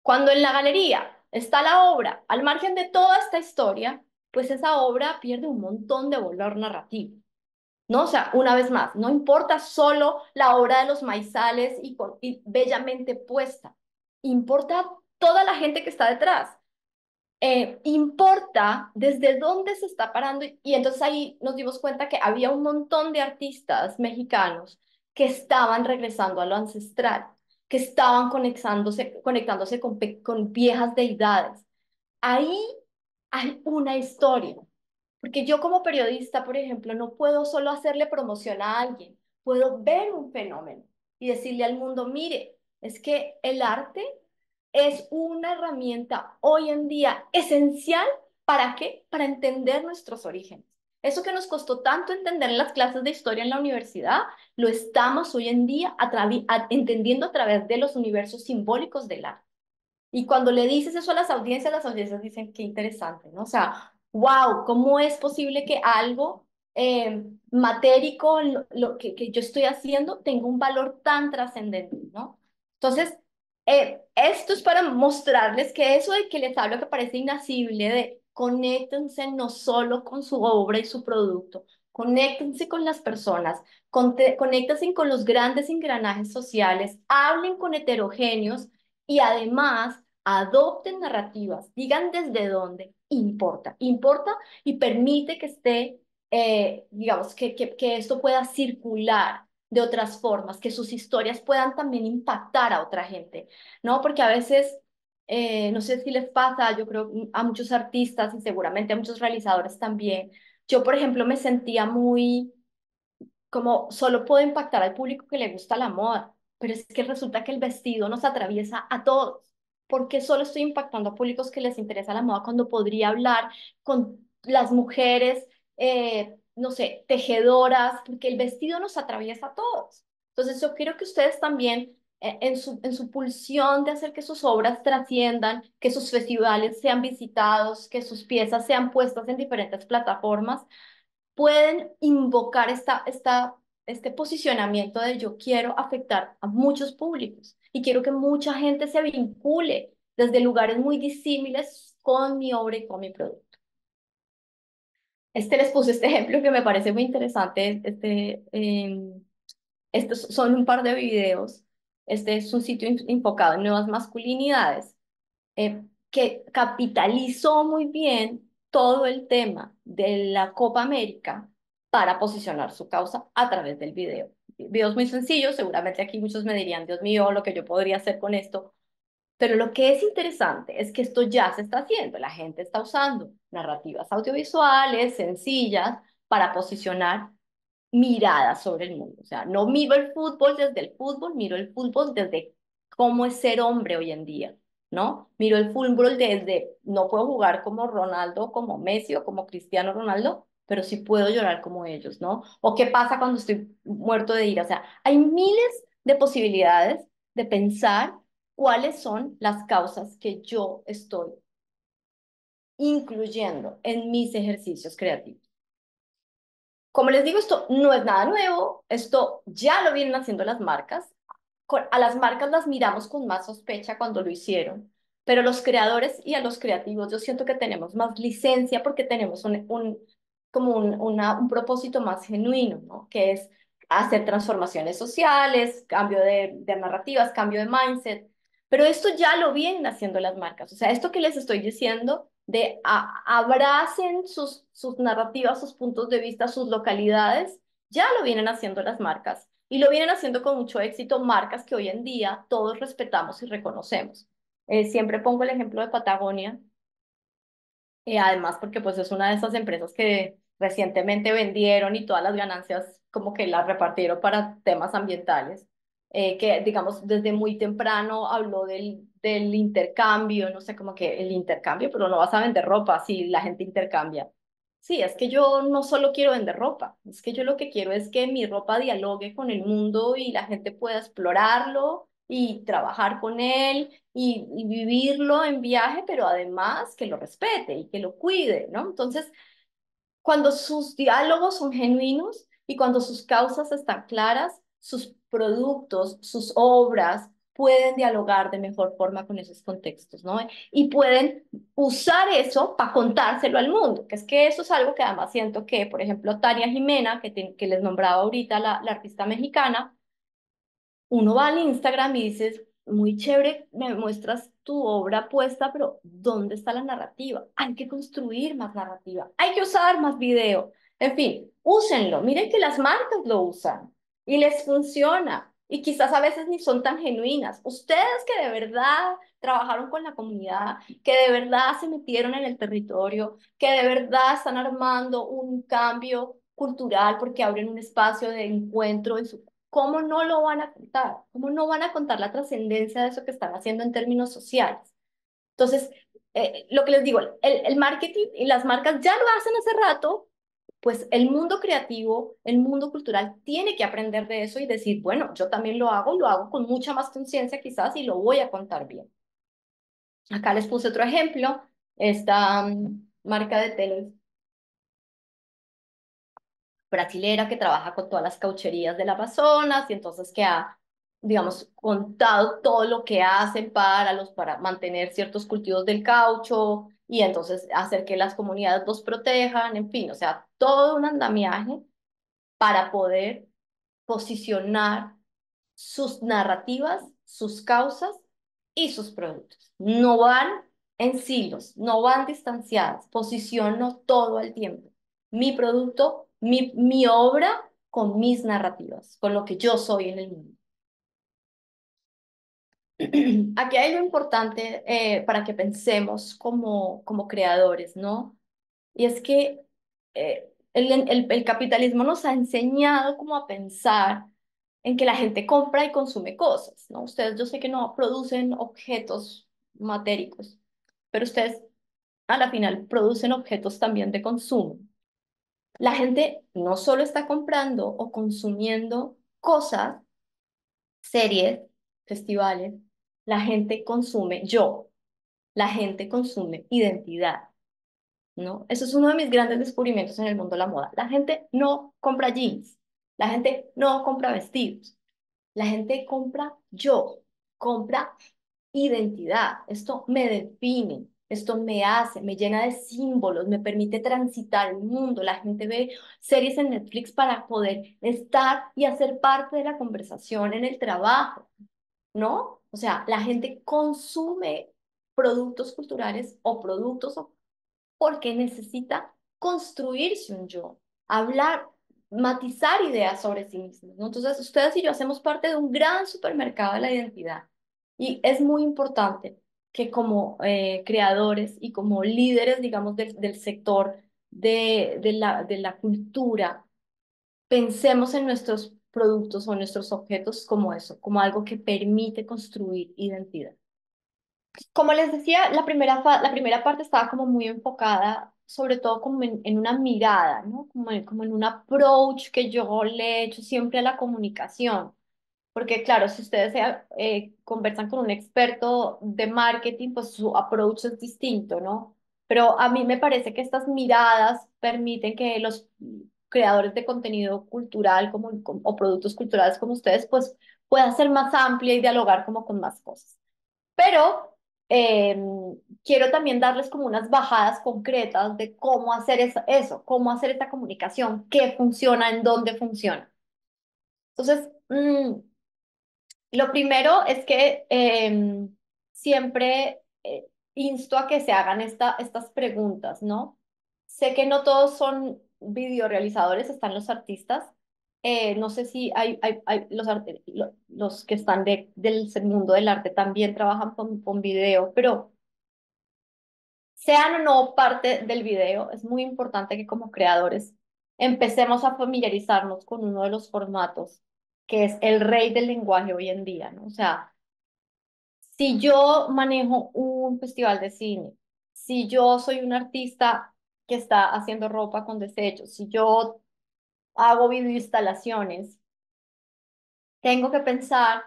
Cuando en la galería está la obra, al margen de toda esta historia, pues esa obra pierde un montón de valor narrativo. ¿No? O sea, una vez más, no importa solo la obra de los maizales y bellamente puesta, importa toda la gente que está detrás. Importa desde dónde se está parando y entonces ahí nos dimos cuenta que había un montón de artistas mexicanos que estaban regresando a lo ancestral, que estaban conectándose con viejas deidades. Ahí hay una historia. Porque yo como periodista, por ejemplo, no puedo solo hacerle promoción a alguien, puedo ver un fenómeno y decirle al mundo, mire, es que el arte es una herramienta hoy en día esencial. ¿Para qué? Para entender nuestros orígenes. Eso que nos costó tanto entender en las clases de historia en la universidad, lo estamos hoy en día entendiendo a través de los universos simbólicos del arte. Y cuando le dices eso a las audiencias dicen, qué interesante, ¿no? O sea, wow, ¿cómo es posible que algo matérico, lo que yo estoy haciendo, tenga un valor tan trascendente, ¿no? Entonces, esto es para mostrarles que eso de que les hablo que parece inacible, de conéctense no solo con su obra y su producto, conéctense con las personas, conéctense con los grandes engranajes sociales, hablen con heterogéneos y además adopten narrativas, digan desde dónde, importa, importa y permite que esté, digamos, que esto pueda circular de otras formas, que sus historias puedan también impactar a otra gente, ¿no? Porque a veces, no sé si les pasa, yo creo a muchos artistas y seguramente a muchos realizadores también, yo, por ejemplo, me sentía muy como solo puedo impactar al público que le gusta la moda, pero es que resulta que el vestido nos atraviesa a todos. ¿Por qué solo estoy impactando a públicos que les interesa la moda cuando podría hablar con las mujeres, no sé, tejedoras? Porque el vestido nos atraviesa a todos. Entonces yo quiero que ustedes también, en su pulsión de hacer que sus obras trasciendan, que sus festivales sean visitados, que sus piezas sean puestas en diferentes plataformas, pueden invocar este posicionamiento de yo quiero afectar a muchos públicos y quiero que mucha gente se vincule desde lugares muy disímiles con mi obra y con mi producto. Les puse este ejemplo que me parece muy interesante. Estos son un par de videos. Este es un sitio enfocado en nuevas masculinidades que capitalizó muy bien todo el tema de la Copa América para posicionar su causa a través del video. Videos muy sencillos, seguramente aquí muchos me dirían, Dios mío, lo que yo podría hacer con esto, pero lo que es interesante es que esto ya se está haciendo, la gente está usando narrativas audiovisuales sencillas para posicionar miradas sobre el mundo. O sea, no miro el fútbol desde el fútbol, miro el fútbol desde cómo es ser hombre hoy en día, ¿no? Miro el fútbol desde, no puedo jugar como Ronaldo, como Messi o como Cristiano Ronaldo, pero sí puedo llorar como ellos, ¿no? O qué pasa cuando estoy muerto de ira. O sea, hay miles de posibilidades de pensar cuáles son las causas que yo estoy incluyendo en mis ejercicios creativos. Como les digo, esto no es nada nuevo, esto ya lo vienen haciendo las marcas. A las marcas las miramos con más sospecha cuando lo hicieron, pero los creadores y a los creativos yo siento que tenemos más licencia porque tenemos como un propósito más genuino, ¿no? Que es hacer transformaciones sociales, cambio de narrativas, cambio de mindset. Pero esto ya lo vienen haciendo las marcas. O sea, esto que les estoy diciendo de abracen sus narrativas, sus puntos de vista, sus localidades, ya lo vienen haciendo las marcas. Y lo vienen haciendo con mucho éxito marcas que hoy en día todos respetamos y reconocemos. Siempre pongo el ejemplo de Patagonia, además porque pues es una de esas empresas que recientemente vendieron y todas las ganancias como que las repartieron para temas ambientales, que digamos desde muy temprano habló del intercambio, no sé, como que el intercambio, pero no vas a vender ropa si la gente intercambia. Sí, es que yo no solo quiero vender ropa, es que yo lo que quiero es que mi ropa dialogue con el mundo y la gente pueda explorarlo y trabajar con él y vivirlo en viaje, pero además que lo respete y que lo cuide, ¿no? Entonces, cuando sus diálogos son genuinos y cuando sus causas están claras, sus productos, sus obras pueden dialogar de mejor forma con esos contextos, ¿no? Y pueden usar eso para contárselo al mundo, que es que eso es algo que además siento que, por ejemplo, Tania Jimena, que les nombraba ahorita, la artista mexicana, uno va al Instagram y dices, muy chévere, me muestras tu obra puesta, pero ¿dónde está la narrativa? Hay que construir más narrativa, hay que usar más video. En fin, úsenlo. Miren que las marcas lo usan y les funciona. y quizás a veces ni son tan genuinas. Ustedes que de verdad trabajaron con la comunidad, que de verdad se metieron en el territorio, que de verdad están armando un cambio cultural porque abren un espacio de encuentro en su... ¿Cómo no lo van a contar? ¿Cómo no van a contar la trascendencia de eso que están haciendo en términos sociales? Entonces, lo que les digo, el marketing y las marcas ya lo hacen hace rato, pues el mundo creativo, el mundo cultural tiene que aprender de eso y decir, bueno, yo también lo hago con mucha más conciencia quizás y lo voy a contar bien. Acá les puse otro ejemplo, esta marca de tenis brasilera que trabaja con todas las caucherías del Amazonas y entonces que ha, digamos, contado todo lo que hacen para mantener ciertos cultivos del caucho y entonces hacer que las comunidades los protejan, en fin, o sea, todo un andamiaje para poder posicionar sus narrativas, sus causas y sus productos. No van en silos, no van distanciadas, posiciono todo el tiempo. Mi producto, mi obra con mis narrativas, con lo que yo soy en el mundo. Aquí hay lo importante para que pensemos como creadores, ¿no? Y es que el capitalismo nos ha enseñado como a pensar en que la gente compra y consume cosas, ¿no? Ustedes, yo sé que no producen objetos matéricos, pero ustedes a la final producen objetos también de consumo. La gente no solo está comprando o consumiendo cosas, series, festivales, la gente consume yo, la gente consume identidad. ¿No? Eso es uno de mis grandes descubrimientos en el mundo de la moda. La gente no compra jeans, la gente no compra vestidos, la gente compra yo, compra identidad. Esto me define, esto me hace, me llena de símbolos, me permite transitar el mundo. La gente ve series en Netflix para poder estar y hacer parte de la conversación en el trabajo, ¿no? O sea, la gente consume productos culturales o productos porque necesita construirse un yo, hablar, matizar ideas sobre sí mismos, ¿no? Entonces, ustedes y yo hacemos parte de un gran supermercado de la identidad y es muy importante que como creadores y como líderes, digamos, del sector de la cultura, pensemos en nuestros productos o nuestros objetos como eso, como algo que permite construir identidad. Como les decía, la primera parte estaba como muy enfocada, sobre todo como en una mirada, ¿no? Como en un approach que yo le he hecho siempre a la comunicación. Porque claro, si ustedes conversan con un experto de marketing, pues su approach es distinto, ¿no? Pero a mí me parece que estas miradas permiten que los creadores de contenido cultural o productos culturales como ustedes, pues puedan ser más amplia y dialogar como con más cosas. Pero eh, quiero también darles como unas bajadas concretas de cómo hacer eso, cómo hacer esta comunicación, qué funciona, en dónde funciona. Entonces, lo primero es que siempre insto a que se hagan estas preguntas, ¿no? Sé que no todos son videorealizadores, están los artistas. No sé si hay los que están del mundo del arte también trabajan con video, pero sean o no parte del video, es muy importante que como creadores empecemos a familiarizarnos con uno de los formatos que es el rey del lenguaje hoy en día, ¿no? O sea, si yo manejo un festival de cine, si yo soy un artista que está haciendo ropa con desechos, si yo hago videoinstalaciones, tengo que pensar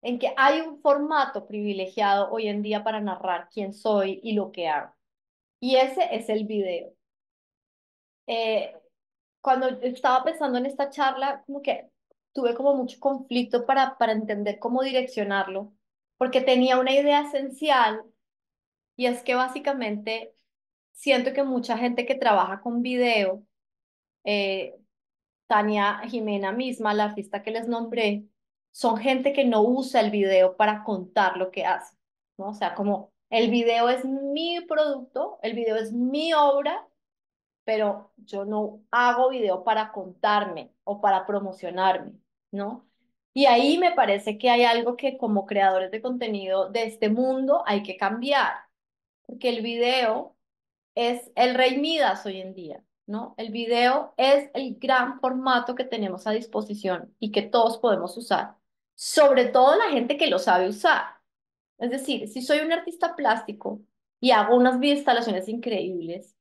en que hay un formato privilegiado hoy en día para narrar quién soy y lo que hago. Y ese es el video. Eh, Cuando estaba pensando en esta charla, como que tuve como mucho conflicto para entender cómo direccionarlo, porque tenía una idea esencial y es que básicamente siento que mucha gente que trabaja con video, eh, Tania Jimena misma, la artista que les nombré, son gente que no usa el video para contar lo que hace, ¿no? O sea, como el video es mi producto, el video es mi obra, pero yo no hago video para contarme o para promocionarme, ¿no? Y ahí me parece que hay algo que como creadores de contenido de este mundo hay que cambiar, porque el video es el rey Midas hoy en día, ¿no? El video es el gran formato que tenemos a disposición y que todos podemos usar, sobre todo la gente que lo sabe usar. Es decir, si soy un artista plástico y hago unas instalaciones increíbles,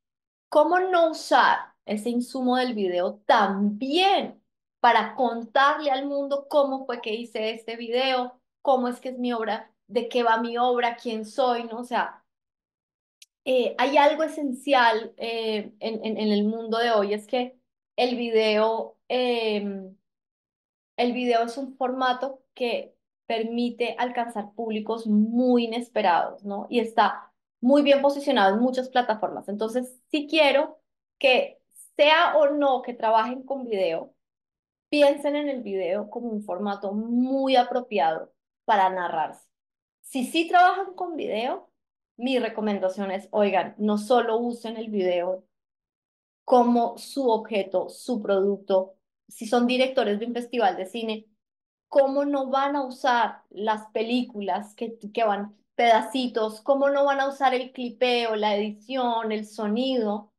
¿cómo no usar ese insumo del video también para contarle al mundo cómo fue que hice este video, cómo es que es mi obra, de qué va mi obra, quién soy, ¿no? O sea, hay algo esencial en el mundo de hoy, es que el video, el video es un formato que permite alcanzar públicos muy inesperados, ¿no? Y está muy bien posicionado en muchas plataformas. Entonces, si quiero que sea o no que trabajen con video, piensen en el video como un formato muy apropiado para narrarse. Si sí trabajan con video, mi recomendación es, oigan, no solo usen el video como su objeto, su producto. Si son directores de un festival de cine, ¿cómo no van a usar las películas que van pedacitos? ¿Cómo no van a usar el clipeo, la edición, el sonido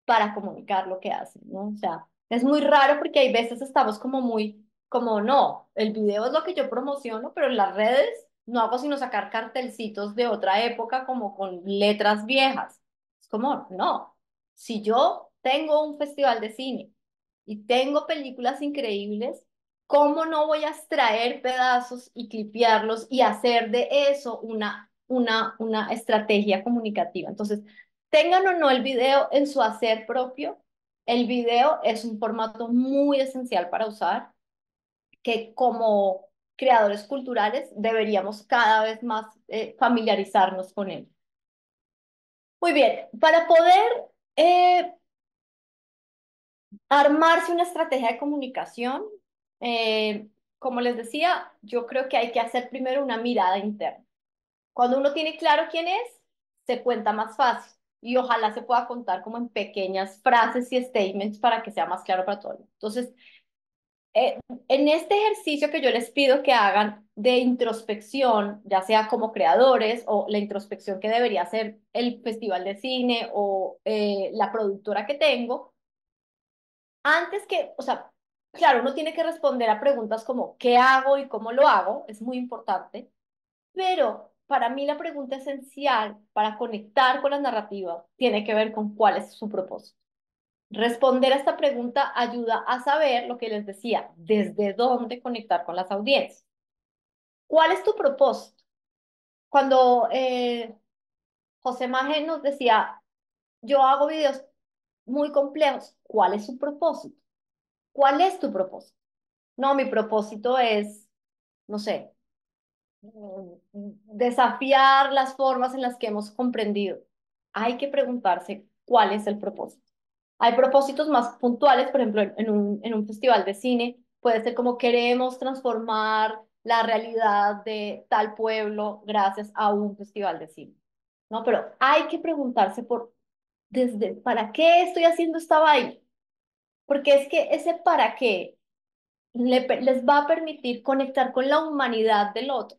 para comunicar lo que hacen, ¿no? O sea, es muy raro porque hay veces estamos como muy, como no, el video es lo que yo promociono, pero en las redes no hago sino sacar cartelcitos de otra época como con letras viejas. Es como, no, si yo tengo un festival de cine y tengo películas increíbles, ¿cómo no voy a extraer pedazos y clipearlos y hacer de eso una estrategia comunicativa? Entonces, tengan o no el video en su hacer propio, el video es un formato muy esencial para usar, que como creadores culturales deberíamos cada vez más familiarizarnos con él. Muy bien, para poder eh, armarse una estrategia de comunicación, eh, como les decía, yo creo que hay que hacer primero una mirada interna. Cuando uno tiene claro quién es, se cuenta más fácil y ojalá se pueda contar como en pequeñas frases y statements para que sea más claro para todos. Entonces, en este ejercicio que yo les pido que hagan de introspección, ya sea como creadores o la introspección que debería hacer el festival de cine o la productora que tengo, antes que, o sea, claro, uno tiene que responder a preguntas como ¿qué hago y cómo lo hago? Es muy importante. Pero para mí la pregunta esencial para conectar con la narrativa tiene que ver con cuál es su propósito. Responder a esta pregunta ayuda a saber lo que les decía, desde dónde conectar con las audiencias. ¿Cuál es tu propósito? Cuando José Maje nos decía, yo hago videos muy complejos, ¿cuál es su propósito? ¿Cuál es tu propósito? No, mi propósito es, no sé, desafiar las formas en las que hemos comprendido. Hay que preguntarse cuál es el propósito. Hay propósitos más puntuales, por ejemplo, en un festival de cine, puede ser como queremos transformar la realidad de tal pueblo gracias a un festival de cine, ¿no? Pero hay que preguntarse por, desde, ¿para qué estoy haciendo esta vaina? Porque es que ese para qué les va a permitir conectar con la humanidad del otro.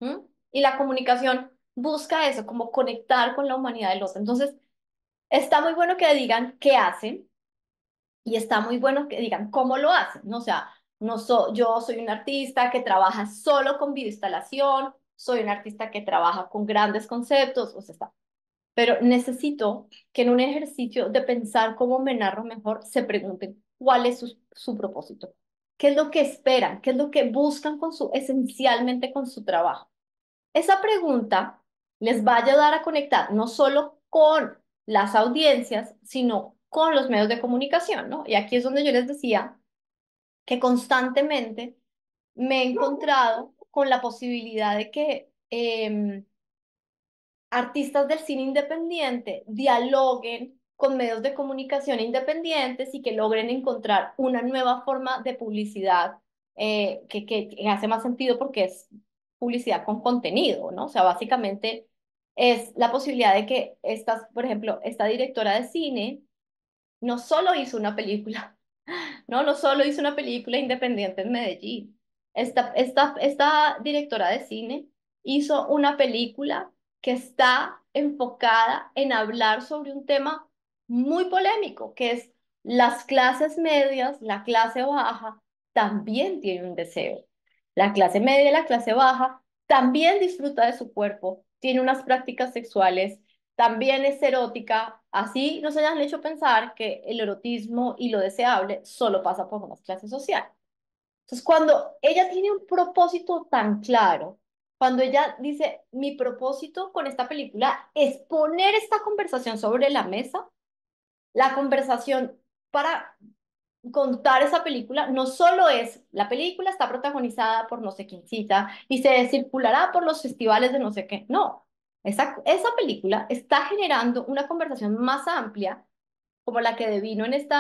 ¿M? Y la comunicación busca eso, como conectar con la humanidad del otro. Entonces, está muy bueno que digan qué hacen y está muy bueno que digan cómo lo hacen, ¿no? O sea, yo soy un artista que trabaja solo con videoinstalación, soy un artista que trabaja con grandes conceptos, o sea, está. Pero necesito que en un ejercicio de pensar cómo me narro mejor, se pregunten cuál es su propósito, qué es lo que esperan, qué es lo que buscan con esencialmente con su trabajo. Esa pregunta les va a ayudar a conectar no solo con las audiencias, sino con los medios de comunicación, ¿no? Y aquí es donde yo les decía que constantemente me he encontrado con la posibilidad de que artistas del cine independiente dialoguen con medios de comunicación independientes y que logren encontrar una nueva forma de publicidad que hace más sentido porque es publicidad con contenido, ¿no? O sea, básicamente es la posibilidad de que estas, por ejemplo, esta directora de cine no solo hizo una película, ¿no? No solo hizo una película independiente en Medellín, Esta directora de cine hizo una película que está enfocada en hablar sobre un tema muy polémico, que es las clases medias, la clase baja, también tiene un deseo. La clase media y la clase baja también disfruta de su cuerpo, tiene unas prácticas sexuales, también es erótica. Así nos hayan hecho pensar que el erotismo y lo deseable solo pasa por unas clases sociales. Entonces, cuando ella tiene un propósito tan claro, cuando ella dice, mi propósito con esta película es poner esta conversación sobre la mesa, la conversación para contar esa película no solo es, la película está protagonizada por no sé quiéncita y se circulará por los festivales de no sé qué, no, esa película está generando una conversación más amplia como la que devino en este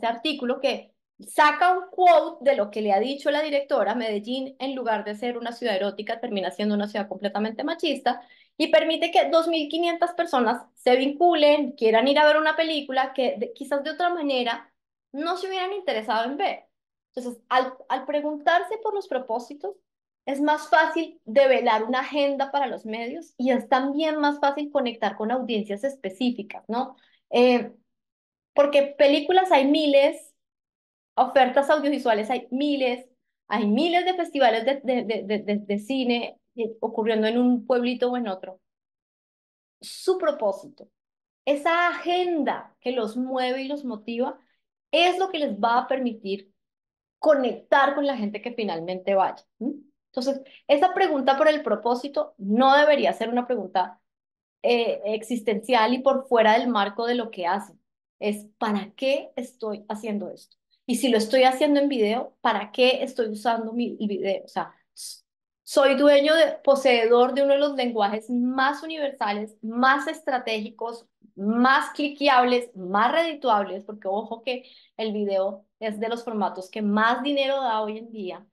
artículo que saca un quote de lo que le ha dicho la directora. Medellín, en lugar de ser una ciudad erótica, termina siendo una ciudad completamente machista y permite que 2.500 personas se vinculen, quieran ir a ver una película que quizás de otra manera no se hubieran interesado en ver. Entonces, al preguntarse por los propósitos, es más fácil develar una agenda para los medios y es también más fácil conectar con audiencias específicas, ¿no? Eh, Porque películas hay miles, ofertas audiovisuales hay miles de festivales de cine ocurriendo en un pueblito o en otro. Su propósito, esa agenda que los mueve y los motiva, es lo que les va a permitir conectar con la gente que finalmente vaya. ¿M? Entonces, esa pregunta por el propósito no debería ser una pregunta existencial y por fuera del marco de lo que hacen. Es ¿para qué estoy haciendo esto? Y si lo estoy haciendo en video, ¿para qué estoy usando el video? O sea, soy poseedor de uno de los lenguajes más universales, más estratégicos, más cliqueables, más redituables, porque ojo que el video es de los formatos que más dinero da hoy en día.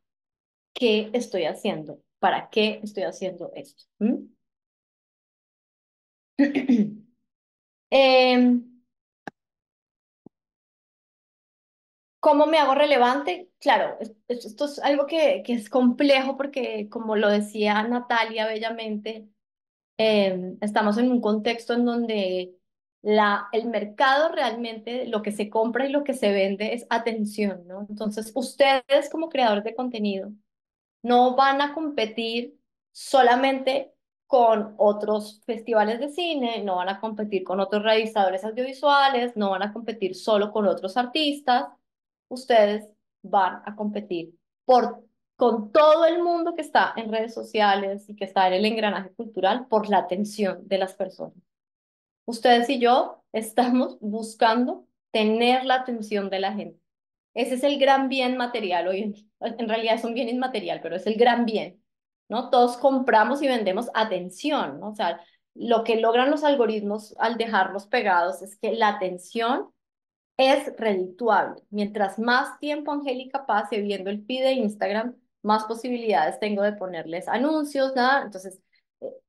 ¿Qué estoy haciendo? ¿Para qué estoy haciendo esto? ¿Mm? Em, ¿Cómo me hago relevante? Claro, esto es algo que es complejo porque, como lo decía Natalia bellamente, estamos en un contexto en donde el mercado realmente, lo que se compra y lo que se vende es atención, ¿no? Entonces, ustedes como creadores de contenido no van a competir solamente con otros festivales de cine, no van a competir con otros realizadores audiovisuales, no van a competir solo con otros artistas. Ustedes van a competir por, con todo el mundo que está en redes sociales y que está en el engranaje cultural por la atención de las personas. Ustedes y yo estamos buscando tener la atención de la gente. Ese es el gran bien material hoy en día. En realidad es un bien inmaterial, pero es el gran bien, ¿no? Todos compramos y vendemos atención, ¿no? O sea, lo que logran los algoritmos al dejarlos pegados es que la atención es redituable. Mientras más tiempo Angélica pase viendo el feed de Instagram, más posibilidades tengo de ponerles anuncios, nada. Entonces,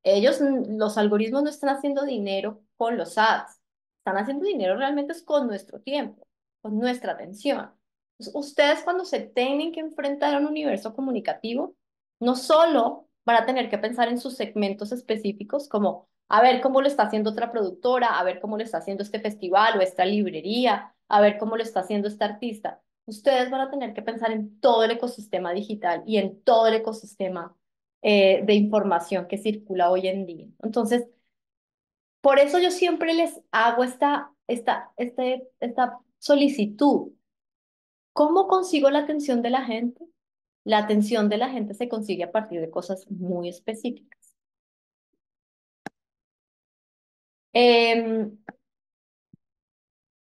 los algoritmos no están haciendo dinero con los ads, están haciendo dinero realmente es con nuestro tiempo, con nuestra atención. Entonces, ustedes cuando se tienen que enfrentar a un universo comunicativo, no solo van a tener que pensar en sus segmentos específicos, como a ver cómo lo está haciendo otra productora, a ver cómo lo está haciendo este festival o esta librería, a ver cómo lo está haciendo este artista. Ustedes van a tener que pensar en todo el ecosistema digital y en todo el ecosistema de información que circula hoy en día. Entonces, por eso yo siempre les hago esta solicitud. ¿Cómo consigo la atención de la gente? La atención de la gente se consigue a partir de cosas muy específicas. Em,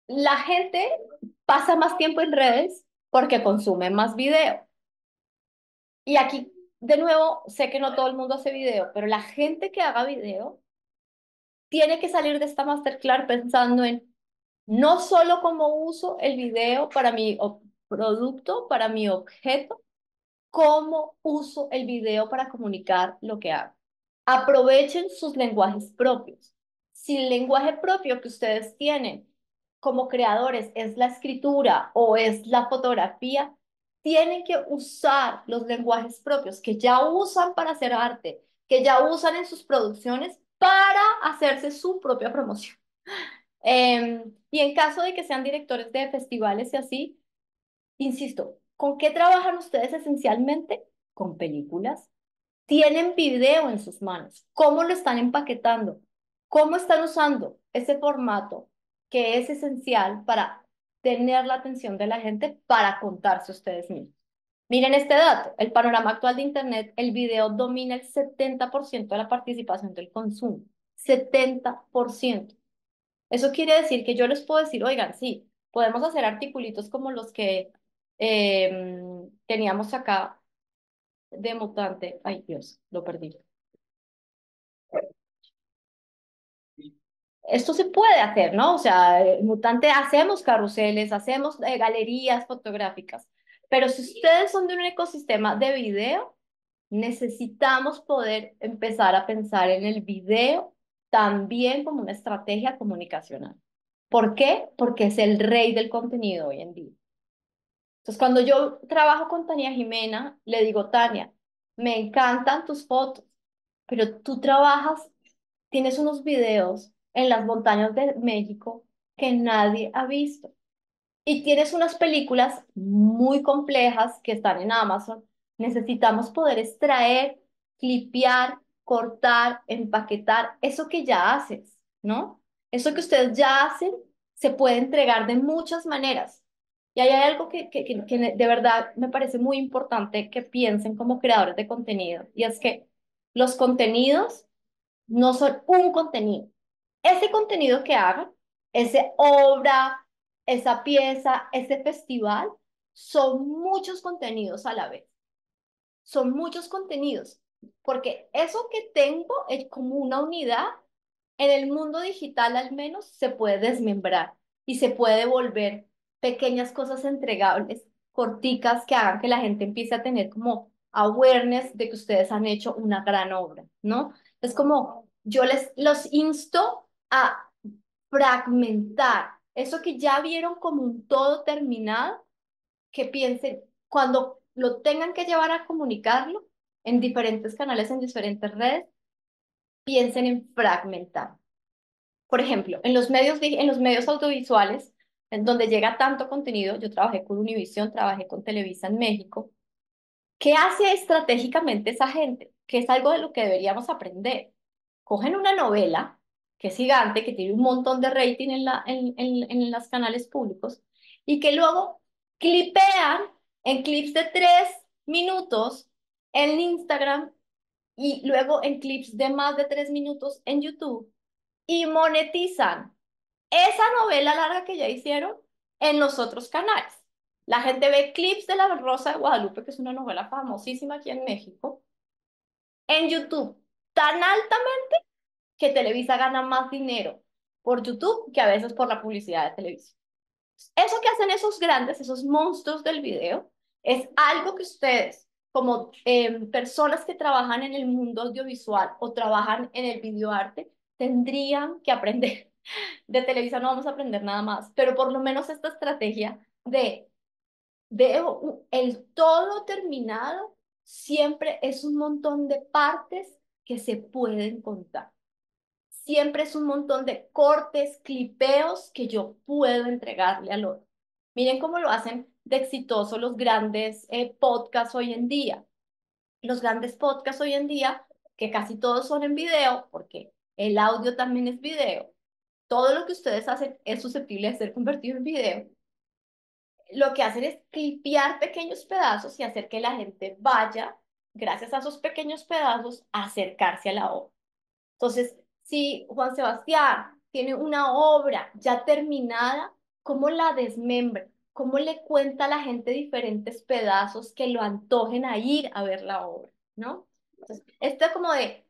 la gente pasa más tiempo en redes porque consume más video. Y aquí, de nuevo, sé que no todo el mundo hace video, pero la gente que haga video tiene que salir de esta masterclass pensando en no solo cómo uso el video para mi producto, para mi objeto, cómo uso el video para comunicar lo que hago. Aprovechen sus lenguajes propios. Si el lenguaje propio que ustedes tienen como creadores es la escritura o es la fotografía, tienen que usar los lenguajes propios que ya usan para hacer arte, que ya usan en sus producciones para hacerse su propia promoción. Y en caso de que sean directores de festivales y así, insisto, ¿con qué trabajan ustedes esencialmente? Con películas. Tienen video en sus manos. ¿Cómo lo están empaquetando? ¿Cómo están usando ese formato que es esencial para tener la atención de la gente para contarse ustedes mismos? Miren este dato, el panorama actual de Internet, el video domina el 70% de la participación del consumo. 70%. Eso quiere decir que yo les puedo decir, oigan, sí, podemos hacer articulitos como los que teníamos acá de mutante. Ay, Dios, lo perdí. Esto se puede hacer, ¿no? O sea, mutante, hacemos carruseles, hacemos galerías fotográficas, pero si ustedes son de un ecosistema de video, necesitamos poder empezar a pensar en el video también como una estrategia comunicacional. ¿Por qué? Porque es el rey del contenido hoy en día. Entonces, cuando yo trabajo con Tania Jimena, le digo, Tania, me encantan tus fotos, pero tú trabajas, tienes unos videos en las montañas de México que nadie ha visto. Y tienes unas películas muy complejas que están en Amazon. Necesitamos poder extraer, clipear, cortar, empaquetar, eso que ya haces, ¿no? Eso que ustedes ya hacen se puede entregar de muchas maneras. Y ahí hay algo que de verdad me parece muy importante que piensen como creadores de contenido. Y es que los contenidos no son un contenido. Ese contenido que hagan, esa obra, esa pieza, ese festival, son muchos contenidos a la vez. Son muchos contenidos, porque eso que tengo es como una unidad, en el mundo digital al menos se puede desmembrar y se puede volver pequeñas cosas entregables, corticas, que hagan que la gente empiece a tener como awareness de que ustedes han hecho una gran obra, ¿no? Es como yo les los insto a fragmentar eso que ya vieron como un todo terminado, que piensen cuando lo tengan que llevar a comunicarlo en diferentes canales, en diferentes redes, piensen en fragmentar. Por ejemplo, en los medios audiovisuales, en donde llega tanto contenido, yo trabajé con Univision, trabajé con Televisa en México. ¿Qué hace estratégicamente esa gente? Que es algo de lo que deberíamos aprender. Cogen una novela que es gigante, que tiene un montón de rating en los canales públicos, y que luego clipean en clips de 3 minutos en Instagram y luego en clips de más de 3 minutos en YouTube y monetizan esa novela larga que ya hicieron en los otros canales. La gente ve clips de La Rosa de Guadalupe, que es una novela famosísima aquí en México, en YouTube, tan altamente que Televisa gana más dinero por YouTube que a veces por la publicidad de Televisa. Eso que hacen esos grandes, esos monstruos del video, es algo que ustedes, como personas que trabajan en el mundo audiovisual o trabajan en el videoarte, tendrían que aprender. De Televisa no vamos a aprender nada más, pero por lo menos esta estrategia de el todo terminado siempre es un montón de partes que se pueden contar. Siempre es un montón de cortes, clipeos que yo puedo entregarle al otro. Miren cómo lo hacen de exitoso los grandes podcasts hoy en día. Los grandes podcasts hoy en día, que casi todos son en video, porque el audio también es video. Todo lo que ustedes hacen es susceptible de ser convertido en video. Lo que hacen es clipear pequeños pedazos y hacer que la gente vaya, gracias a esos pequeños pedazos, a acercarse a la obra. Entonces, si Juan Sebastián tiene una obra ya terminada, ¿cómo la desmembra? ¿Cómo le cuenta a la gente diferentes pedazos que lo antojen a ir a ver la obra? ¿No? Entonces, esto es como de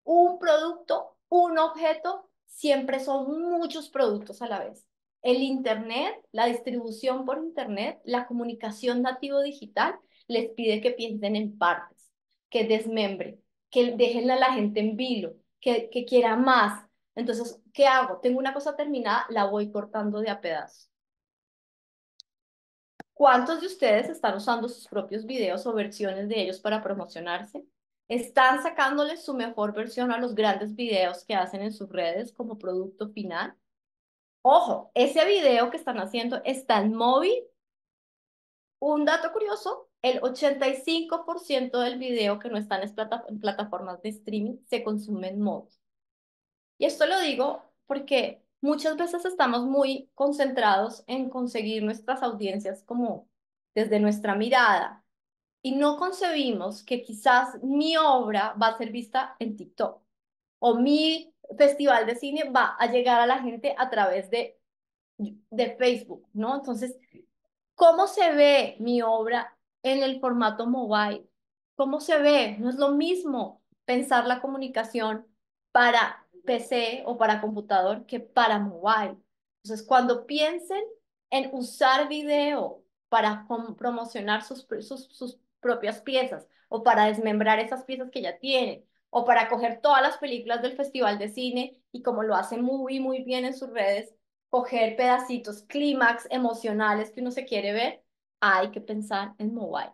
un producto, un objeto, siempre son muchos productos a la vez. El Internet, la distribución por Internet, la comunicación nativo digital, les pide que piensen en partes, que desmembren, que dejen a la gente en vilo, que quiera más. Entonces, ¿qué hago? Tengo una cosa terminada, la voy cortando de a pedazos. ¿Cuántos de ustedes están usando sus propios videos o versiones de ellos para promocionarse? ¿Están sacándole su mejor versión a los grandes videos que hacen en sus redes como producto final? Ojo, ese video que están haciendo está en móvil. Un dato curioso, el 85% del video que no está en plataformas de streaming se consume en móvil. Y esto lo digo porque muchas veces estamos muy concentrados en conseguir nuestras audiencias como desde nuestra mirada y no concebimos que quizás mi obra va a ser vista en TikTok o mi festival de cine va a llegar a la gente a través de Facebook, ¿no? Entonces, ¿cómo se ve mi obra en el formato mobile? ¿Cómo se ve? No es lo mismo pensar la comunicación para PC o para computador que para mobile. Entonces, cuando piensen en usar video para promocionar sus propias piezas o para desmembrar esas piezas que ya tienen o para coger todas las películas del Festival de Cine y como lo hace muy, muy bien en sus redes, coger pedacitos, clímax emocionales que uno se quiere ver, hay que pensar en mobile,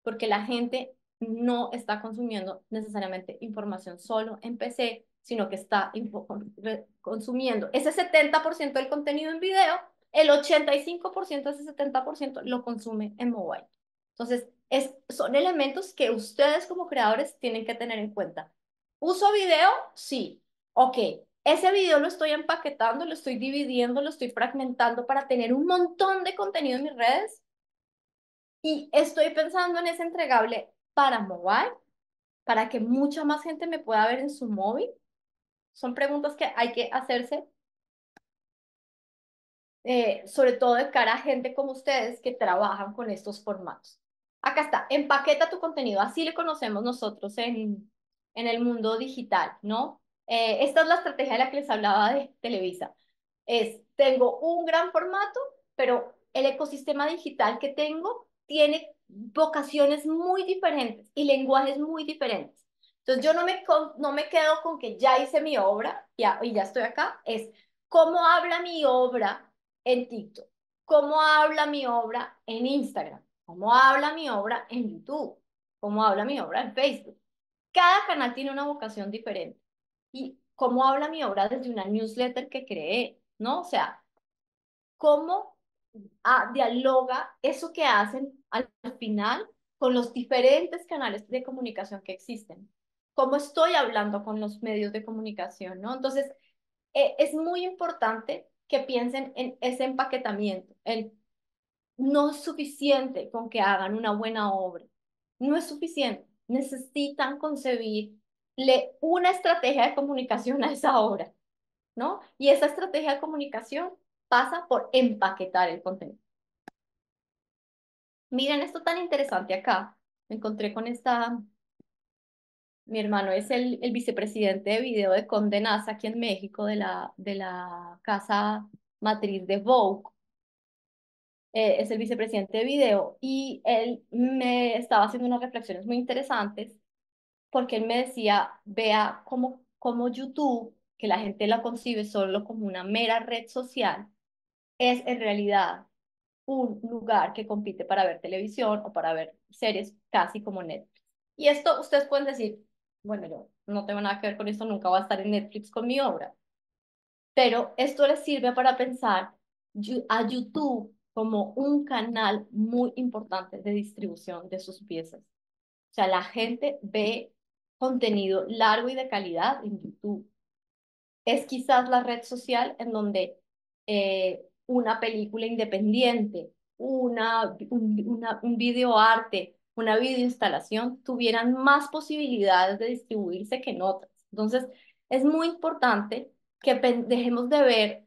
porque la gente no está consumiendo necesariamente información solo en PC, sino que está consumiendo ese 70% del contenido en video, el 85% de ese 70% lo consume en mobile. Entonces, son elementos que ustedes como creadores tienen que tener en cuenta. ¿Uso video? Sí. Ok. Ese video lo estoy empaquetando, lo estoy dividiendo, lo estoy fragmentando para tener un montón de contenido en mis redes. Y estoy pensando en ese entregable para mobile, para que mucha más gente me pueda ver en su móvil. Son preguntas que hay que hacerse, sobre todo de cara a gente como ustedes que trabajan con estos formatos. Acá está, empaqueta tu contenido. Así le conocemos nosotros en el mundo digital, ¿no? Esta es la estrategia de la que les hablaba de Televisa. Tengo un gran formato, pero el ecosistema digital que tengo tiene vocaciones muy diferentes y lenguajes muy diferentes. Entonces yo no me quedo con que ya hice mi obra y ya estoy acá, es cómo habla mi obra en TikTok, cómo habla mi obra en Instagram, cómo habla mi obra en YouTube, cómo habla mi obra en Facebook. Cada canal tiene una vocación diferente. Y cómo habla mi obra desde una newsletter que creé, ¿no? O sea, cómo dialoga eso que hacen al final con los diferentes canales de comunicación que existen. Cómo estoy hablando con los medios de comunicación, ¿no? Entonces, es muy importante que piensen en ese empaquetamiento. No es suficiente con que hagan una buena obra. No es suficiente. Necesitan concebirle una estrategia de comunicación a esa obra, ¿no? Y esa estrategia de comunicación pasa por empaquetar el contenido. Miren esto tan interesante acá. Me encontré con mi hermano es el vicepresidente de video de Condé Nast aquí en México, de la casa matriz de Vogue. Es el vicepresidente de video y él me estaba haciendo unas reflexiones muy interesantes porque él me decía, vea cómo YouTube, que la gente la concibe solo como una mera red social, es en realidad un lugar que compite para ver televisión o para ver series casi como Netflix. Y esto ustedes pueden decir, bueno, yo no tengo nada que ver con esto, nunca va a estar en Netflix con mi obra, pero esto les sirve para pensar a YouTube como un canal muy importante de distribución de sus piezas. O sea, la gente ve contenido largo y de calidad en YouTube. Es quizás la red social en donde una película independiente, un videoarte, una videoinstalación tuvieran más posibilidades de distribuirse que en otras. Entonces, es muy importante que dejemos de ver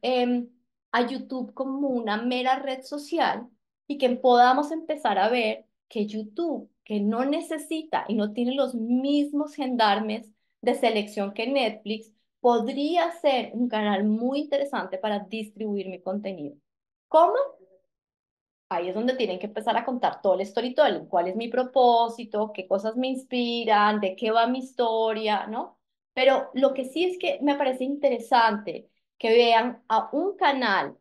a YouTube como una mera red social y que podamos empezar a ver que YouTube, que no necesita y no tiene los mismos gendarmes de selección que Netflix, podría ser un canal muy interesante para distribuir mi contenido. ¿Cómo? Ahí es donde tienen que empezar a contar todo el storytelling, cuál es mi propósito, qué cosas me inspiran, de qué va mi historia, ¿no? Pero lo que sí es que me parece interesante que vean a un canal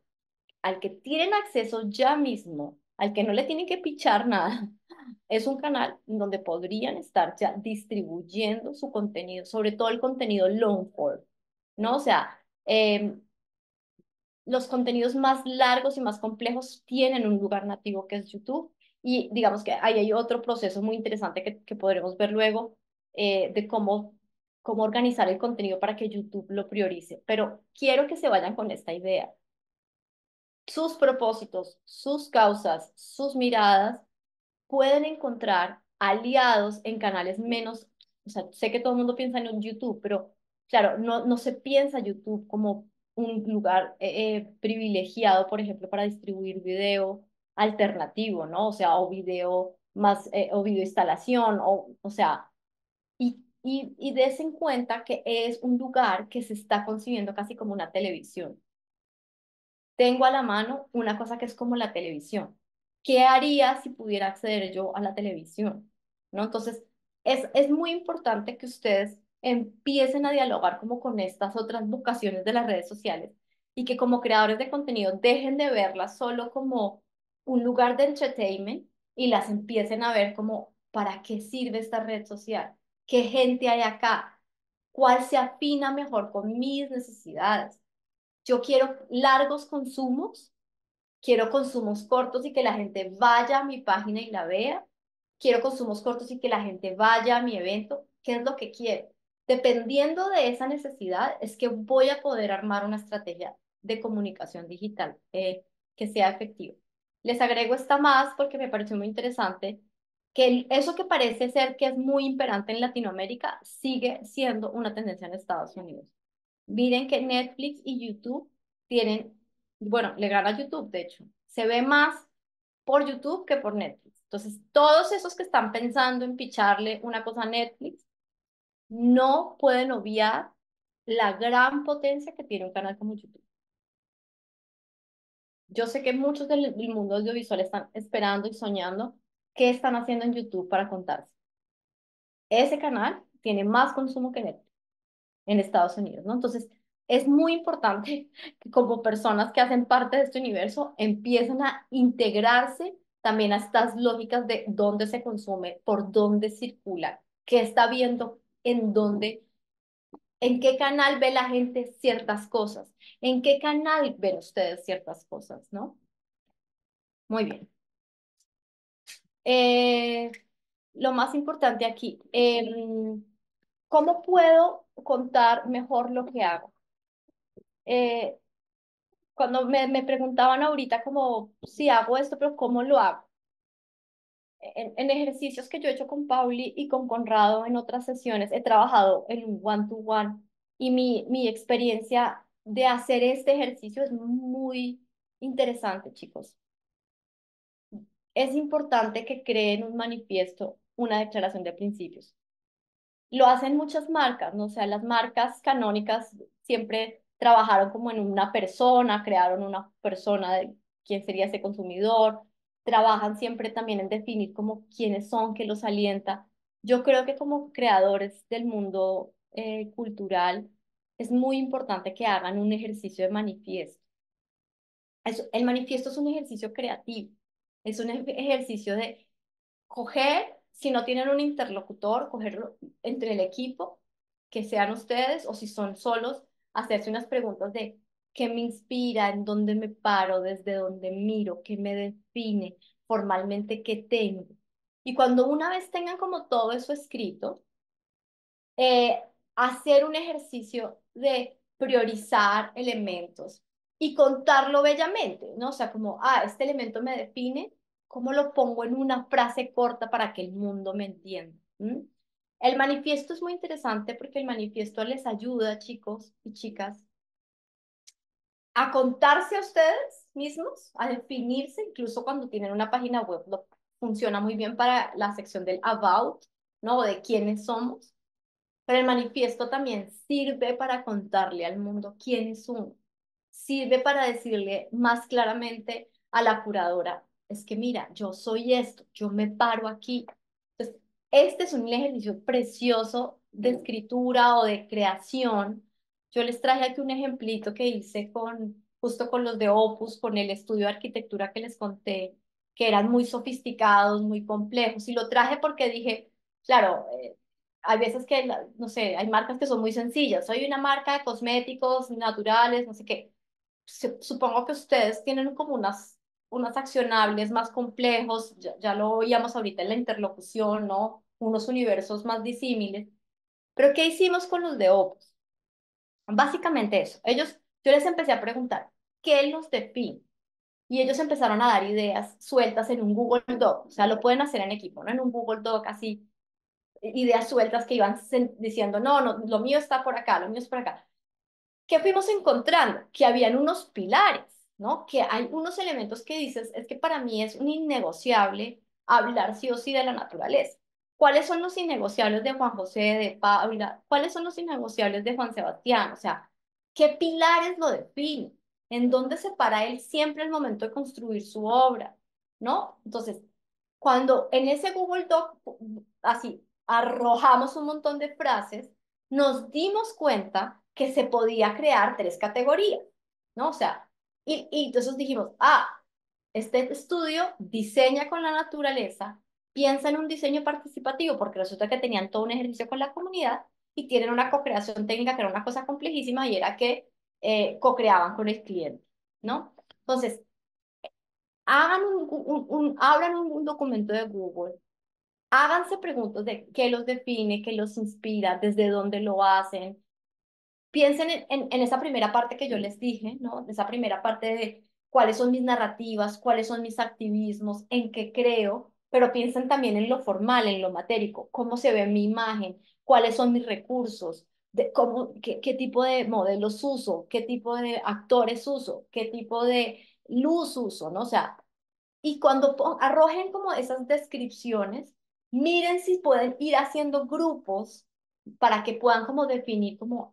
al que tienen acceso ya mismo al que no le tienen que pichar nada. Es un canal donde podrían estar ya distribuyendo su contenido, sobre todo el contenido long form, ¿no? O sea, los contenidos más largos y más complejos tienen un lugar nativo que es YouTube. Y digamos que ahí hay otro proceso muy interesante que podremos ver luego de cómo organizar el contenido para que YouTube lo priorice. Pero quiero que se vayan con esta idea. Sus propósitos, sus causas, sus miradas pueden encontrar aliados en canales menos, o sea, sé que todo el mundo piensa en un YouTube, pero claro, no se piensa YouTube como un lugar privilegiado, por ejemplo, para distribuir video alternativo, ¿no? O sea, o video más, o video instalación, o sea, y des en cuenta que es un lugar que se está concibiendo casi como una televisión. Tengo a la mano una cosa que es como la televisión. ¿Qué haría si pudiera acceder yo a la televisión? ¿No? Entonces, es muy importante que ustedes empiecen a dialogar como con estas otras vocaciones de las redes sociales y que como creadores de contenido dejen de verlas solo como un lugar de entertainment y las empiecen a ver como ¿para qué sirve esta red social? ¿Qué gente hay acá? ¿Cuál se afina mejor con mis necesidades? Yo quiero largos consumos, quiero consumos cortos y que la gente vaya a mi página y la vea. Quiero consumos cortos y que la gente vaya a mi evento. ¿Qué es lo que quiero? Dependiendo de esa necesidad, es que voy a poder armar una estrategia de comunicación digital que sea efectiva. Les agrego esta más porque me pareció muy interesante que eso que parece ser que es muy imperante en Latinoamérica sigue siendo una tendencia en Estados Unidos. Miren que Netflix y YouTube tienen, bueno, le gana a YouTube, de hecho. Se ve más por YouTube que por Netflix. Entonces, todos esos que están pensando en picharle una cosa a Netflix, no pueden obviar la gran potencia que tiene un canal como YouTube. Yo sé que muchos del mundo audiovisual están esperando y soñando qué están haciendo en YouTube para contarse. Ese canal tiene más consumo que Netflix en Estados Unidos, ¿no? Entonces, es muy importante que como personas que hacen parte de este universo empiecen a integrarse también a estas lógicas de dónde se consume, por dónde circula, qué está viendo, en dónde, en qué canal ve la gente ciertas cosas, en qué canal ven ustedes ciertas cosas, ¿no? Muy bien. Eh, lo más importante aquí, ¿cómo puedo contar mejor lo que hago? Eh, Cuando me preguntaban ahorita como si hago esto, pero ¿cómo lo hago? En ejercicios que yo he hecho con Pauli y con Conrado en otras sesiones, he trabajado en un one-to-one y mi experiencia de hacer este ejercicio es muy interesante, chicos. Es importante que creen un manifiesto, una declaración de principios. Lo hacen muchas marcas, ¿no? O sea, las marcas canónicas siempre trabajaron como en una persona, crearon una persona de quién sería ese consumidor, trabajan siempre también en definir como quiénes son, qué los alienta. Yo creo que como creadores del mundo cultural es muy importante que hagan un ejercicio de manifiesto. El manifiesto es un ejercicio creativo, es un ejercicio de coger, si no tienen un interlocutor, cogerlo entre el equipo, que sean ustedes, o si son solos, hacerse unas preguntas de qué me inspira, en dónde me paro, desde dónde miro, qué me define, formalmente qué tengo. Y cuando una vez tengan como todo eso escrito, eh, hacer un ejercicio de priorizar elementos y contarlo bellamente, ¿no? O sea, como, este elemento me define, ¿cómo lo pongo en una frase corta para que el mundo me entienda? ¿Mm? El manifiesto es muy interesante porque el manifiesto les ayuda, chicos y chicas, a contarse a ustedes mismos, a definirse, incluso cuando tienen una página web, funciona muy bien para la sección del about, ¿no? De quiénes somos, pero el manifiesto también sirve para contarle al mundo quién es uno. Sirve para decirle más claramente a la curadora, es que mira, yo soy esto, yo me paro aquí. Entonces, este es un ejercicio precioso de escritura o de creación. Yo les traje aquí un ejemplito que hice justo con los de Opus, con el estudio de arquitectura que les conté. que eran muy sofisticados, muy complejos. Y lo traje porque dije, claro, hay veces que, no sé, hay marcas que son muy sencillas. Soy una marca de cosméticos naturales, no sé qué. Supongo que ustedes tienen como unas accionables más complejos, ya lo oíamos ahorita en la interlocución, ¿no? Unos universos más disímiles. Pero ¿qué hicimos con los de Opus? Básicamente eso. Yo les empecé a preguntar, ¿qué los define? Y ellos empezaron a dar ideas sueltas en un Google Doc. O sea, lo pueden hacer en equipo, ¿no? En un Google Doc así, ideas sueltas que iban diciendo, no, no, lo mío está por acá, lo mío es por acá. ¿Qué fuimos encontrando? Que habían unos pilares, ¿no? Que hay unos elementos que dices, es que para mí es un innegociable hablar sí o sí de la naturaleza. ¿Cuáles son los innegociables de Juan José, de Paula? ¿Cuáles son los innegociables de Juan Sebastián? O sea, ¿qué pilares lo definen? ¿En dónde se para él siempre el momento de construir su obra? ¿No? Entonces, cuando en ese Google Doc, así, arrojamos un montón de frases, nos dimos cuenta que se podía crear tres categorías, ¿no? O sea, y entonces dijimos, este estudio diseña con la naturaleza, piensa en un diseño participativo, porque resulta que tenían todo un ejercicio con la comunidad y tienen una co-creación técnica que era una cosa complejísima y era que co-creaban con el cliente, ¿no? Entonces, abran un documento de Google. Háganse preguntas de qué los define, qué los inspira, desde dónde lo hacen. Piensen en esa primera parte que yo les dije, ¿no? Esa primera parte de cuáles son mis narrativas, cuáles son mis activismos, en qué creo, pero piensen también en lo formal, en lo matérico, cómo se ve mi imagen, cuáles son mis recursos, qué tipo de modelos uso, qué tipo de actores uso, qué tipo de luz uso, ¿no? O sea, y cuando arrojen como esas descripciones, miren si pueden ir haciendo grupos para que puedan como definir como,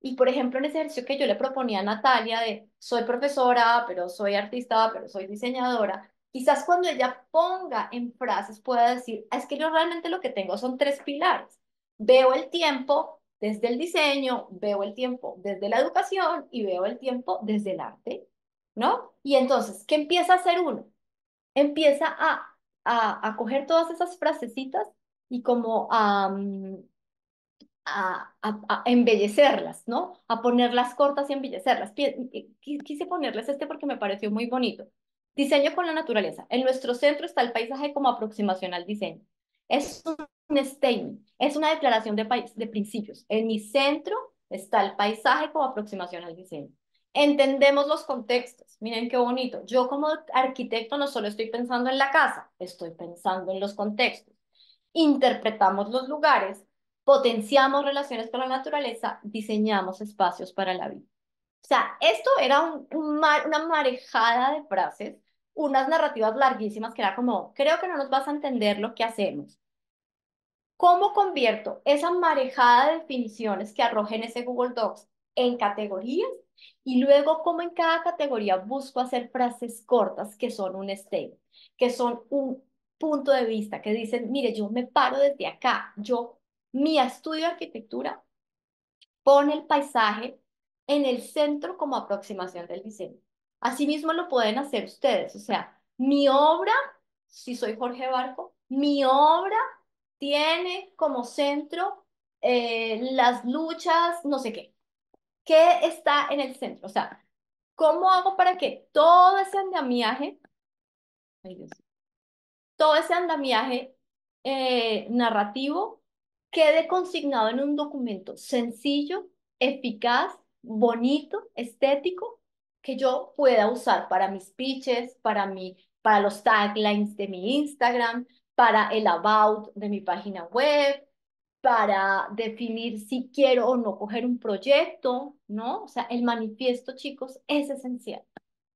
y por ejemplo en ese ejercicio que yo le proponía a Natalia de soy profesora, pero soy artista, pero soy diseñadora, quizás cuando ella ponga en frases pueda decir, es que yo realmente lo que tengo son tres pilares. Veo el tiempo desde el diseño, veo el tiempo desde la educación y veo el tiempo desde el arte, ¿no? Y entonces, ¿qué empieza a hacer uno? Empieza a coger todas esas frasecitas y como a embellecerlas, ¿no? A ponerlas cortas y embellecerlas. Quise ponerles este porque me pareció muy bonito. Diseño con la naturaleza. En nuestro centro está el paisaje como aproximación al diseño. Es un statement, es una declaración de principios. En mi centro está el paisaje como aproximación al diseño. Entendemos los contextos. Miren qué bonito. Yo como arquitecto no solo estoy pensando en la casa, estoy pensando en los contextos. Interpretamos los lugares, potenciamos relaciones con la naturaleza, diseñamos espacios para la vida. O sea, esto era una marejada de frases, unas narrativas larguísimas que era como, creo que no nos vas a entender lo que hacemos. ¿Cómo convierto esa marejada de definiciones que arrojé en ese Google Docs en categorías? Y luego, ¿cómo en cada categoría busco hacer frases cortas que son un statement, que son un punto de vista, que dicen, mire, yo me paro desde acá, mi estudio de arquitectura pone el paisaje en el centro como aproximación del diseño. Asimismo lo pueden hacer ustedes, o sea, mi obra, si soy Jorge Barco, mi obra tiene como centro las luchas, no sé qué. ¿Qué está en el centro? O sea, ¿cómo hago para que todo ese andamiaje, ay Dios, todo ese andamiaje narrativo quede consignado en un documento sencillo, eficaz, bonito, estético, que yo pueda usar para mis pitches, para los taglines de mi Instagram, para el about de mi página web, para definir si quiero o no coger un proyecto, ¿no? O sea, el manifiesto, chicos, es esencial.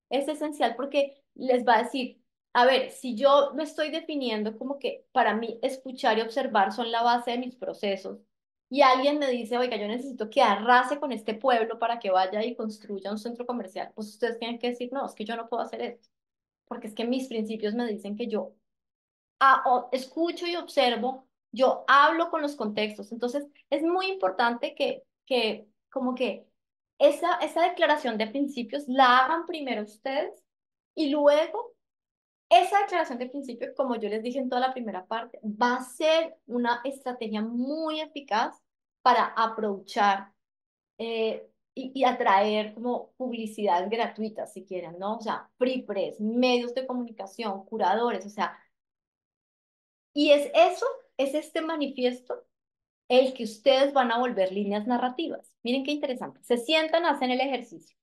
Es esencial porque les va a decir, a ver, si yo me estoy definiendo como que para mí escuchar y observar son la base de mis procesos, y alguien me dice, oiga, yo necesito que arrase con este pueblo para que vaya y construya un centro comercial, pues ustedes tienen que decir, no, es que yo no puedo hacer esto, porque es que mis principios me dicen que yo escucho y observo, yo hablo con los contextos. Entonces, es muy importante que como que esa declaración de principios la hagan primero ustedes y luego esa declaración de principio, como yo les dije en toda la primera parte, va a ser una estrategia muy eficaz para aprovechar y atraer como publicidad gratuita, si quieren, ¿no? O sea, free press, medios de comunicación, curadores, o sea, y es eso, es este manifiesto el que ustedes van a volver líneas narrativas. Miren qué interesante. Se sientan, hacen el ejercicio.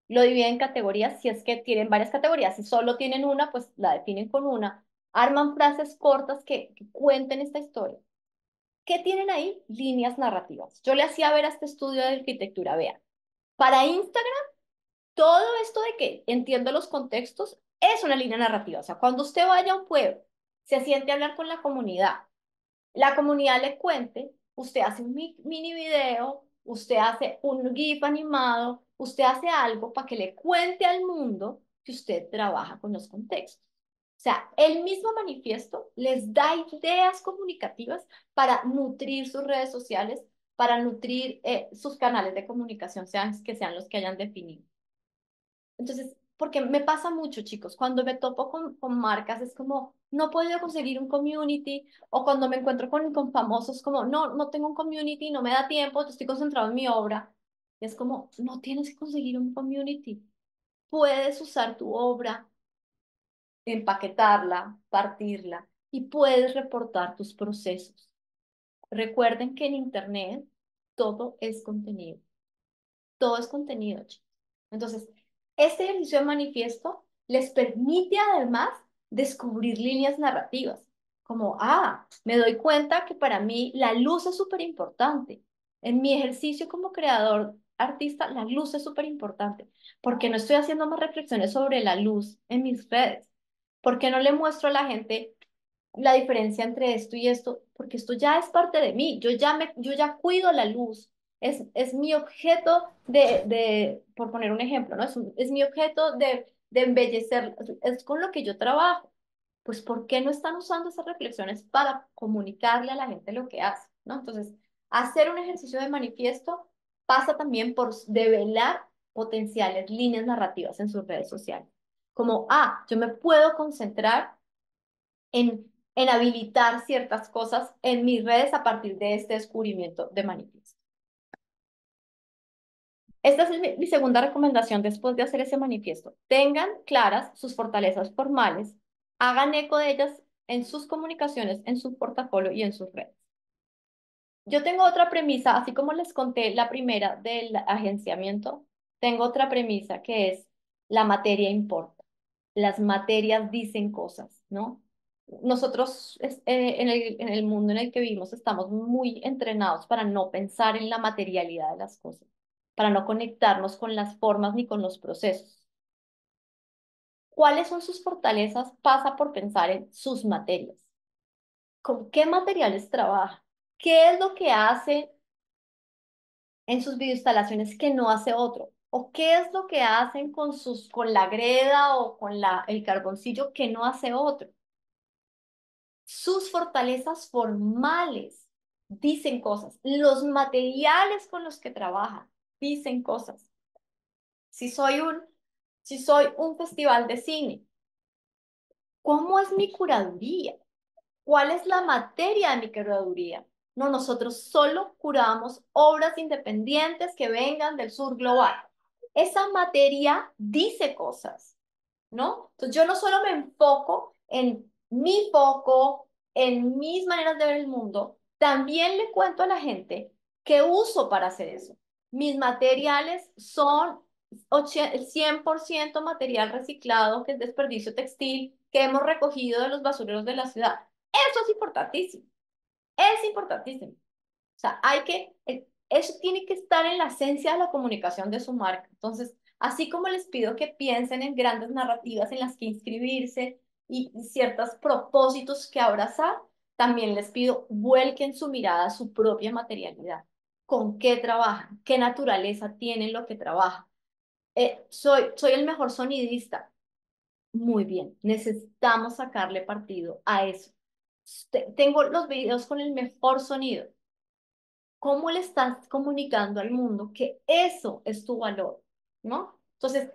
Lo dividen en categorías, si es que tienen varias categorías. Si solo tienen una, pues la definen con una. Arman frases cortas que cuenten esta historia. ¿Qué tienen ahí? Líneas narrativas. Yo le hacía ver a este estudio de arquitectura, vean. Para Instagram, todo esto de que entiendo los contextos es una línea narrativa. O sea, cuando usted vaya a un pueblo, se siente a hablar con la comunidad le cuente, usted hace un mini video, usted hace un GIF animado, usted hace algo para que le cuente al mundo que usted trabaja con los contextos. O sea, el mismo manifiesto les da ideas comunicativas para nutrir sus redes sociales, para nutrir sus canales de comunicación, sean que sean los que hayan definido. Entonces, porque me pasa mucho, chicos, cuando me topo con marcas es como, no he podido conseguir un community, o cuando me encuentro con famosos, como, no, no tengo un community, no me da tiempo, estoy concentrado en mi obra. Y es como, no tienes que conseguir un community. Puedes usar tu obra, empaquetarla, partirla, y puedes reportar tus procesos. Recuerden que en Internet todo es contenido. Todo es contenido, chicos. Entonces, este ejercicio de manifiesto les permite además descubrir líneas narrativas, como, me doy cuenta que para mí la luz es súper importante. En mi ejercicio como creador artista, la luz es súper importante. ¿Por qué no estoy haciendo más reflexiones sobre la luz en mis redes? ¿Por qué no le muestro a la gente la diferencia entre esto y esto? Porque esto ya es parte de mí, yo ya cuido la luz, es mi objeto por poner un ejemplo, ¿no? Es mi objeto de embellecer, es con lo que yo trabajo. Pues, ¿por qué no están usando esas reflexiones para comunicarle a la gente lo que hace, ¿no? Entonces, hacer un ejercicio de manifiesto pasa también por develar potenciales líneas narrativas en sus redes sociales. Como, yo me puedo concentrar en habilitar ciertas cosas en mis redes a partir de este descubrimiento de manifiesto. Esta es mi segunda recomendación después de hacer ese manifiesto. Tengan claras sus fortalezas formales, hagan eco de ellas en sus comunicaciones, en su portafolio y en sus redes. Yo tengo otra premisa, así como les conté la primera del agenciamiento, tengo otra premisa que es la materia importa. Las materias dicen cosas, ¿no? Nosotros en el mundo en el que vivimos estamos muy entrenados para no pensar en la materialidad de las cosas, para no conectarnos con las formas ni con los procesos. ¿Cuáles son sus fortalezas? Pasa por pensar en sus materias. ¿Con qué materiales trabaja? ¿Qué es lo que hace en sus videoinstalaciones que no hace otro? ¿O qué es lo que hacen con la greda o con el carboncillo que no hace otro? Sus fortalezas formales dicen cosas. Los materiales con los que trabajan dicen cosas. Si soy si soy un festival de cine, ¿cómo es mi curaduría? ¿Cuál es la materia de mi curaduría? No, nosotros solo curamos obras independientes que vengan del sur global. Esa materia dice cosas, ¿no? Entonces yo no solo me enfoco en mi foco, en mis maneras de ver el mundo, también le cuento a la gente qué uso para hacer eso. Mis materiales son 100% material reciclado, que es desperdicio textil, que hemos recogido de los basureros de la ciudad. Eso es importantísimo, es importantísimo. O sea, eso tiene que estar en la esencia de la comunicación de su marca. Entonces, así como les pido que piensen en grandes narrativas en las que inscribirse y ciertos propósitos que abrazar, también les pido vuelquen su mirada a su propia materialidad. ¿Con qué trabajan? ¿Qué naturaleza tienen lo que trabajan? Soy el mejor sonidista. Muy bien, necesitamos sacarle partido a eso. Tengo los videos con el mejor sonido. ¿Cómo le estás comunicando al mundo que eso es tu valor? ¿No? Entonces,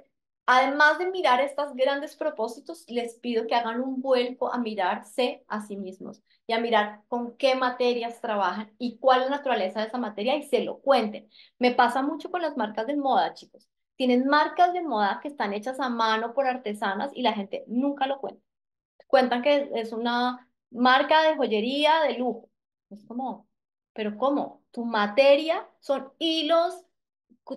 Además de mirar estos grandes propósitos, les pido que hagan un vuelco a mirarse a sí mismos y a mirar con qué materias trabajan y cuál es la naturaleza de esa materia y se lo cuenten. Me pasa mucho con las marcas de moda, chicos. Tienen marcas de moda que están hechas a mano por artesanas y la gente nunca lo cuenta. Cuentan que es una marca de joyería de lujo. Es como, pero ¿cómo? Tu materia son hilos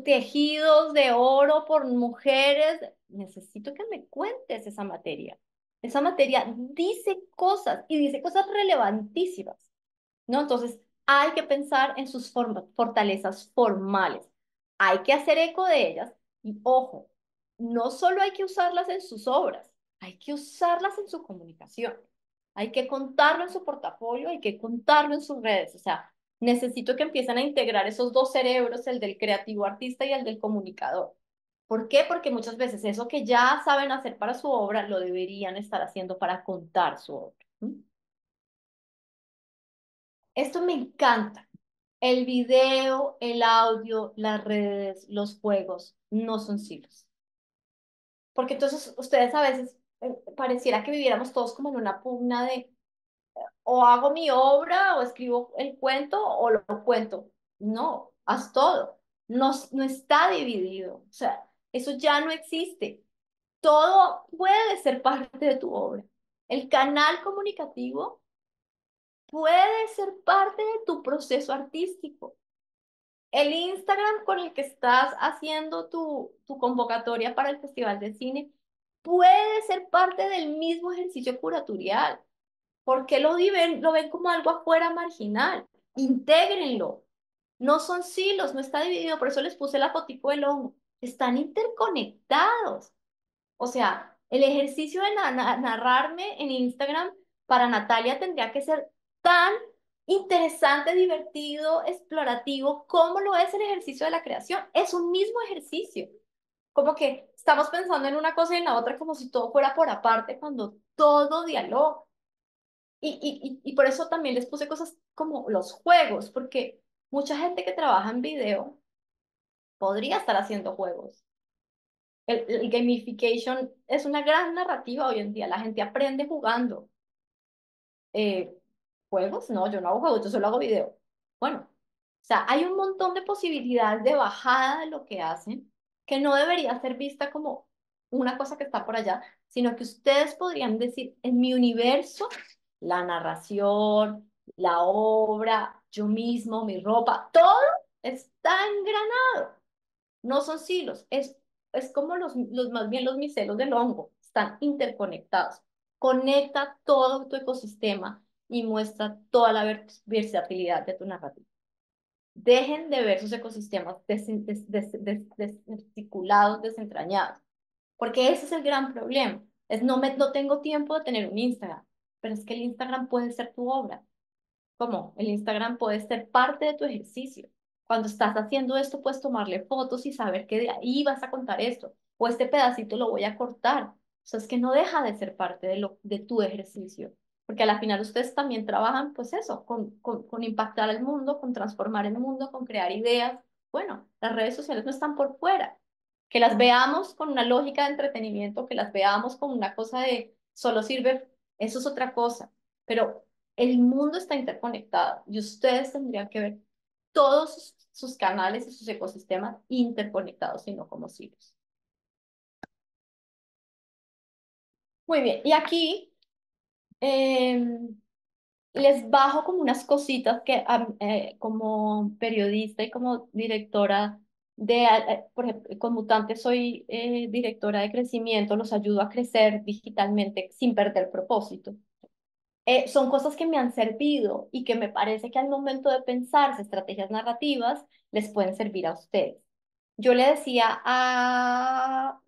tejidos de oro por mujeres. Necesito que me cuentes esa materia. Esa materia dice cosas y dice cosas relevantísimas, ¿no? Entonces, hay que pensar en sus fortalezas formales. Hay que hacer eco de ellas y, ojo, no solo hay que usarlas en sus obras, hay que usarlas en su comunicación. Hay que contarlo en su portafolio, hay que contarlo en sus redes. O sea, necesito que empiecen a integrar esos dos cerebros, el del creativo artista y el del comunicador. ¿Por qué? Porque muchas veces eso que ya saben hacer para su obra, lo deberían estar haciendo para contar su obra. ¿Mm? Esto me encanta. El video, el audio, las redes, los juegos no son silos. Porque entonces ustedes a veces pareciera que viviéramos todos como en una pugna de o hago mi obra o escribo el cuento o lo cuento. No, haz todo. No, no está dividido. O sea, eso ya no existe. Todo puede ser parte de tu obra. El canal comunicativo puede ser parte de tu proceso artístico. El Instagram con el que estás haciendo tu convocatoria para el Festival de Cine puede ser parte del mismo ejercicio curatorial. ¿Por qué lo ven como algo afuera marginal? Intégrenlo. No son silos, no está dividido. Por eso les puse la fotico del hongo. Están interconectados. O sea, el ejercicio de narrarme en Instagram para Natalia tendría que ser tan interesante, divertido, explorativo, como lo es el ejercicio de la creación. Es un mismo ejercicio. Como que estamos pensando en una cosa y en la otra como si todo fuera por aparte, cuando todo dialoga. Y por eso también les puse cosas como los juegos, porque mucha gente que trabaja en video podría estar haciendo juegos. El gamification es una gran narrativa hoy en día. La gente aprende jugando. Eh, ¿Juegos? No, yo no hago juegos, yo solo hago video. Bueno, o sea, hay un montón de posibilidades de bajada de lo que hacen que no debería ser vista como una cosa que está por allá, sino que ustedes podrían decir, en mi universo, la narración, la obra, yo mismo, mi ropa, todo está engranado. No son silos, es como más bien los micelos del hongo, están interconectados. Conecta todo tu ecosistema y muestra toda la versatilidad de tu narrativa. Dejen de ver sus ecosistemas desarticulados, desentrañados, porque ese es el gran problema. No tengo tiempo de tener un Instagram, pero es que el Instagram puede ser tu obra. ¿Cómo? El Instagram puede ser parte de tu ejercicio. Cuando estás haciendo esto, puedes tomarle fotos y saber que de ahí vas a contar esto. O este pedacito lo voy a cortar. O sea, es que no deja de ser parte de tu ejercicio. Porque a la final ustedes también trabajan, pues eso, con impactar el mundo, con transformar el mundo, con crear ideas. Bueno, las redes sociales no están por fuera. Que las veamos con una lógica de entretenimiento, que las veamos con una cosa de solo sirve, eso es otra cosa. Pero el mundo está interconectado y ustedes tendrían que ver todos sus canales y sus ecosistemas interconectados y no como silos. Muy bien, y aquí les bajo como unas cositas que como periodista y como directora por ejemplo, con Mutante soy directora de crecimiento, los ayudo a crecer digitalmente sin perder propósito. Son cosas que me han servido y que me parece que al momento de pensarse estrategias narrativas les pueden servir a ustedes. Yo le decía a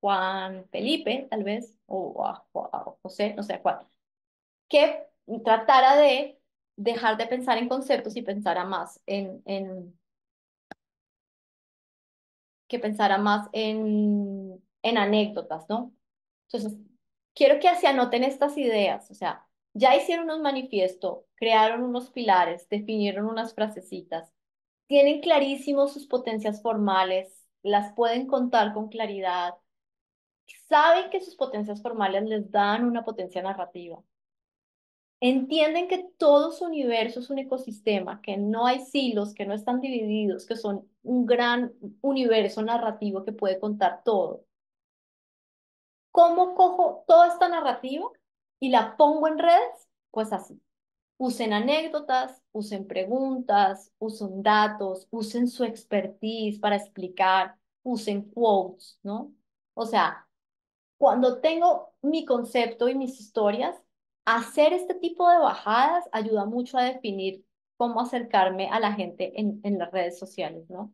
Juan Felipe, tal vez, o a José, no sé a cuál, que tratara de dejar de pensar en conceptos y pensara más que pensara más en anécdotas, ¿no? Entonces, quiero que se anoten estas ideas, o sea, ya hicieron un manifiesto, crearon unos pilares, definieron unas frasecitas, tienen clarísimos sus potencias formales, las pueden contar con claridad, saben que sus potencias formales les dan una potencia narrativa. Entienden que todo su universo es un ecosistema, que no hay silos, que no están divididos, que son un gran universo narrativo que puede contar todo. ¿Cómo cojo toda esta narrativa y la pongo en redes? Pues así. Usen anécdotas, usen preguntas, usen datos, usen su expertise para explicar, usen quotes, ¿no? O sea, cuando tengo mi concepto y mis historias, hacer este tipo de bajadas ayuda mucho a definir cómo acercarme a la gente en las redes sociales, ¿no?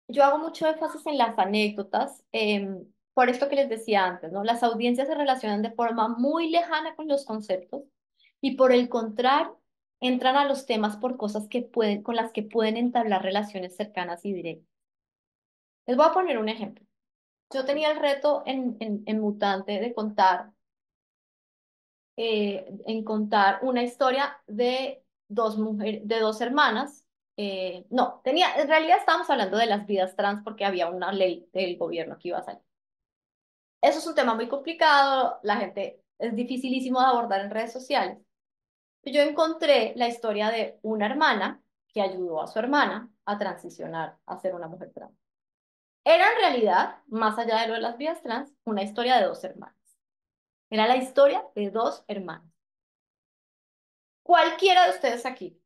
Yo hago mucho énfasis en las anécdotas, por esto que les decía antes, ¿no? Las audiencias se relacionan de forma muy lejana con los conceptos y por el contrario, entran a los temas por cosas que pueden, con las que pueden entablar relaciones cercanas y directas. Les voy a poner un ejemplo. Yo tenía el reto en Mutante de contar, en contar una historia de dos mujeres, de dos hermanas. No, tenía, en realidad estábamos hablando de las vidas trans porque había una ley del gobierno que iba a salir. Eso es un tema muy complicado, la gente es dificilísimo de abordar en redes sociales. Yo encontré la historia de una hermana que ayudó a su hermana a transicionar a ser una mujer trans. Era en realidad, más allá de lo de las vidas trans, una historia de dos hermanas. Era la historia de dos hermanas. Cualquiera de ustedes aquí,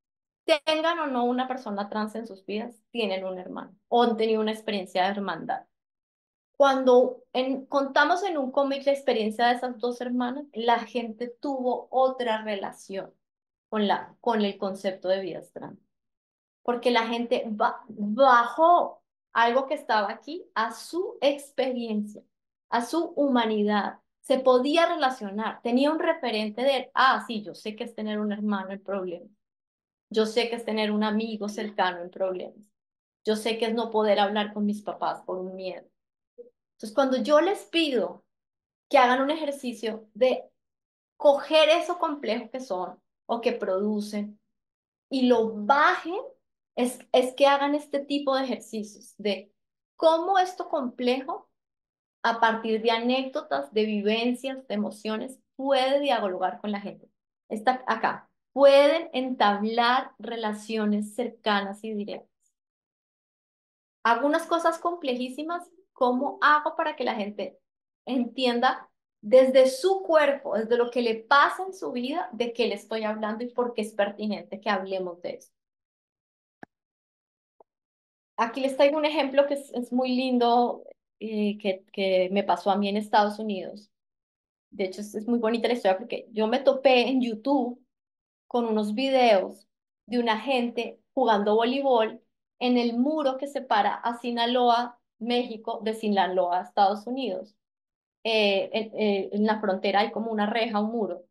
tengan o no una persona trans en sus vidas, tienen un hermano o han tenido una experiencia de hermandad. Cuando contamos en un cómic la experiencia de esas dos hermanas, la gente tuvo otra relación con el concepto de vidas trans. Porque la gente bajó algo que estaba aquí a su experiencia, a su humanidad. Se podía relacionar, tenía un referente de, ah, sí, yo sé que es tener un hermano en problemas, yo sé que es tener un amigo cercano en problemas, yo sé que es no poder hablar con mis papás por un miedo. Entonces, cuando yo les pido que hagan un ejercicio de coger eso complejo que son o que producen y lo bajen, es que hagan este tipo de ejercicios de cómo esto complejo, a partir de anécdotas, de vivencias, de emociones, puede dialogar con la gente. Está acá. Pueden entablar relaciones cercanas y directas. Algunas cosas complejísimas, ¿cómo hago para que la gente entienda desde su cuerpo, desde lo que le pasa en su vida, de qué le estoy hablando y por qué es pertinente que hablemos de eso? Aquí les traigo un ejemplo que es muy lindo, que me pasó a mí en Estados Unidos. De hecho, es muy bonita la historia porque yo me topé en YouTube con unos videos de una gente jugando voleibol en el muro que separa a Sinaloa, México, de Sinaloa, Estados Unidos. En la frontera hay como una reja, un muro.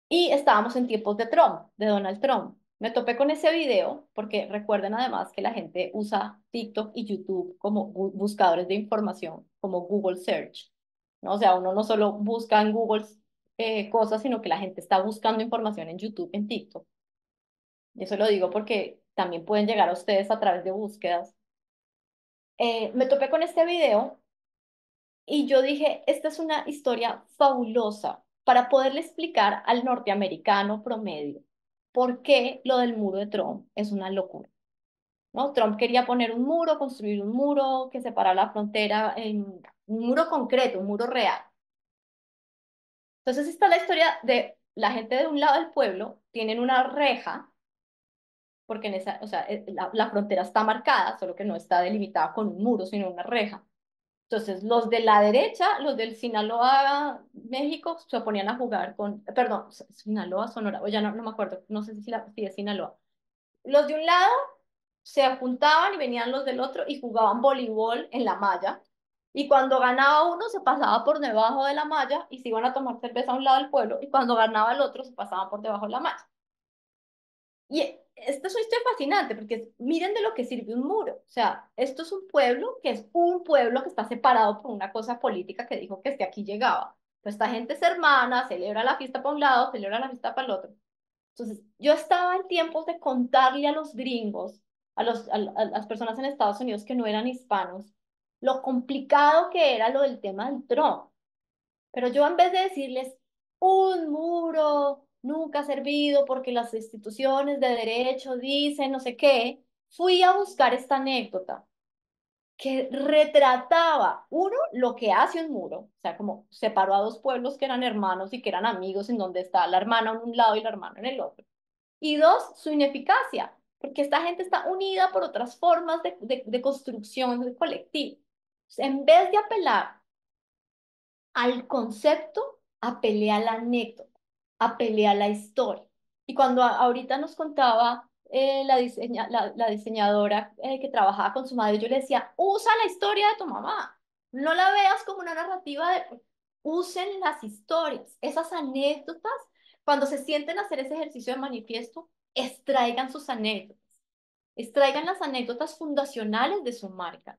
Y estábamos en tiempos de Trump, de Donald Trump. Me topé con ese video porque recuerden además que la gente usa TikTok y YouTube como buscadores de información, como Google Search, ¿no? O sea, uno no solo busca en Google cosas, sino que la gente está buscando información en YouTube, en TikTok. Y eso lo digo porque también pueden llegar a ustedes a través de búsquedas. Me topé con este video y yo dije, esta es una historia fabulosa para poderle explicar al norteamericano promedio por qué lo del muro de Trump es una locura, ¿no? Trump quería poner un muro, construir un muro que separara la frontera en un muro concreto, un muro real. Entonces está la historia de la gente de un lado del pueblo, tienen una reja, porque en esa, o sea, la frontera está marcada, solo que no está delimitada con un muro, sino una reja. Entonces, los de la derecha, los del Sinaloa, México, se ponían a jugar con, perdón, Sinaloa, Sonora, o ya no me acuerdo, no sé si es Sinaloa. Los de un lado se juntaban y venían los del otro y jugaban voleibol en la malla. Y cuando ganaba uno, se pasaba por debajo de la malla y se iban a tomar cerveza a un lado del pueblo. Y cuando ganaba el otro, se pasaban por debajo de la malla. Y esta es una historia fascinante porque miren de lo que sirve un muro. O sea, esto es un pueblo que es un pueblo que está separado por una cosa política que dijo que este aquí llegaba. Pues esta gente es hermana, celebra la fiesta para un lado, celebra la fiesta para el otro. Entonces, yo estaba en tiempos de contarle a los gringos a las personas en Estados Unidos que no eran hispanos, lo complicado que era lo del tema del Trump. Pero yo en vez de decirles un muro nunca ha servido porque las instituciones de derecho dicen no sé qué, fui a buscar esta anécdota que retrataba, uno, lo que hace un muro, o sea, como separó a dos pueblos que eran hermanos y que eran amigos, en donde está la hermana en un lado y la hermana en el otro. Y dos, su ineficacia, porque esta gente está unida por otras formas de construcción de colectivo. En vez de apelar al concepto, apelé a la anécdota, apelé a la historia. Y cuando ahorita nos contaba la diseñadora que trabajaba con su madre, yo le decía, usa la historia de tu mamá, no la veas como una narrativa de... Usen las historias, esas anécdotas, cuando se sienten a hacer ese ejercicio de manifiesto, extraigan sus anécdotas, extraigan las anécdotas fundacionales de su marca.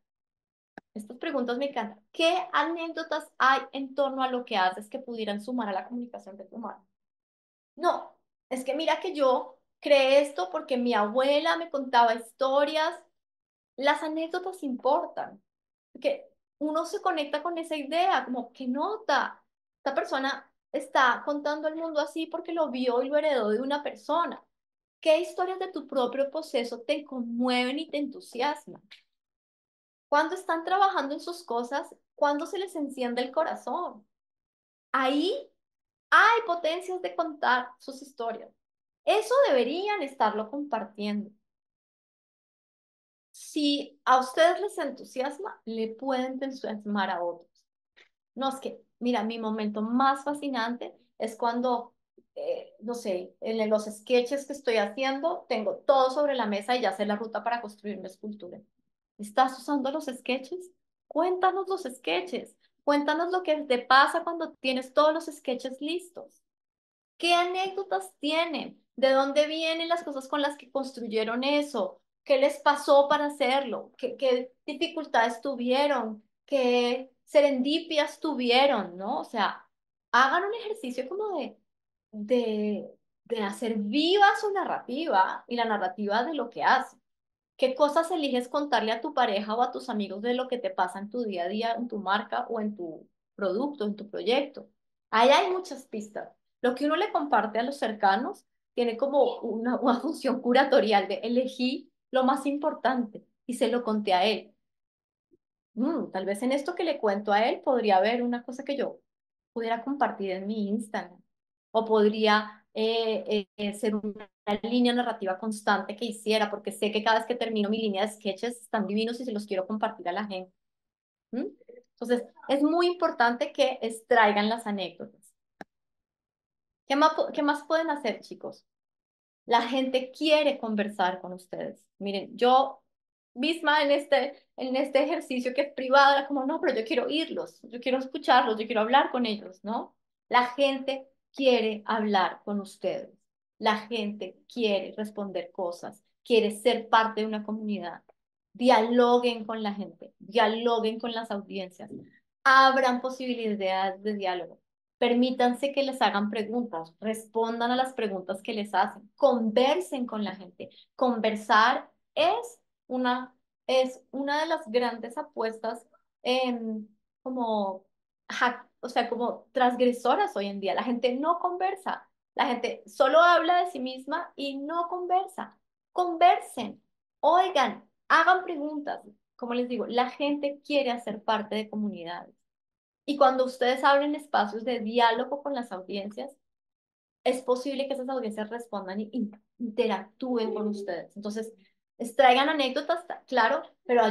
Estas preguntas me encantan. ¿Qué anécdotas hay en torno a lo que haces que pudieran sumar a la comunicación de tu marca? No, es que mira que yo creé esto porque mi abuela me contaba historias. Las anécdotas importan, porque uno se conecta con esa idea, como que nota, esta persona está contando el mundo así porque lo vio y lo heredó de una persona. ¿Qué historias de tu propio proceso te conmueven y te entusiasman? Cuando están trabajando en sus cosas, cuando se les enciende el corazón. Ahí hay potencias de contar sus historias. Eso deberían estarlo compartiendo. Si a ustedes les entusiasma, le pueden entusiasmar a otros. No, es que, mira, mi momento más fascinante es cuando, no sé, en los sketches que estoy haciendo, tengo todo sobre la mesa y ya sé la ruta para construir una escultura. ¿Estás usando los sketches? Cuéntanos los sketches. Cuéntanos lo que te pasa cuando tienes todos los sketches listos. ¿Qué anécdotas tienen? ¿De dónde vienen las cosas con las que construyeron eso? ¿Qué les pasó para hacerlo? ¿Qué dificultades tuvieron? ¿Qué serendipias tuvieron? ¿No? O sea, hagan un ejercicio como de, de hacer viva su narrativa y la narrativa de lo que hacen. ¿Qué cosas eliges contarle a tu pareja o a tus amigos de lo que te pasa en tu día a día, en tu marca o en tu producto, en tu proyecto? Ahí hay muchas pistas. Lo que uno le comparte a los cercanos tiene como una función curatorial de elegí lo más importante y se lo conté a él. Tal vez en esto que le cuento a él podría haber una cosa que yo pudiera compartir en mi Instagram o podría ser una línea narrativa constante que hiciera porque sé que cada vez que termino mi línea de sketches están divinos y se los quiero compartir a la gente. ¿Mm? Entonces, es muy importante que extraigan las anécdotas. Qué más pueden hacer, chicos? La gente quiere conversar con ustedes. Miren, yo misma en este ejercicio que es privado, era como, no, pero yo quiero oírlos, yo quiero escucharlos, yo quiero hablar con ellos, ¿no? La gente quiere hablar con ustedes. La gente quiere responder cosas, quiere ser parte de una comunidad. Dialoguen con la gente, dialoguen con las audiencias, abran posibilidades de diálogo. Permítanse que les hagan preguntas, respondan a las preguntas que les hacen, conversen con la gente. Conversar una, es una de las grandes apuestas como, o sea, como transgresoras hoy en día. La gente no conversa, la gente solo habla de sí misma y no conversa. Conversen, oigan, hagan preguntas. Como les digo, la gente quiere hacer parte de comunidades. Y cuando ustedes abren espacios de diálogo con las audiencias, es posible que esas audiencias respondan y interactúen con ustedes. Entonces, extraigan anécdotas, claro, pero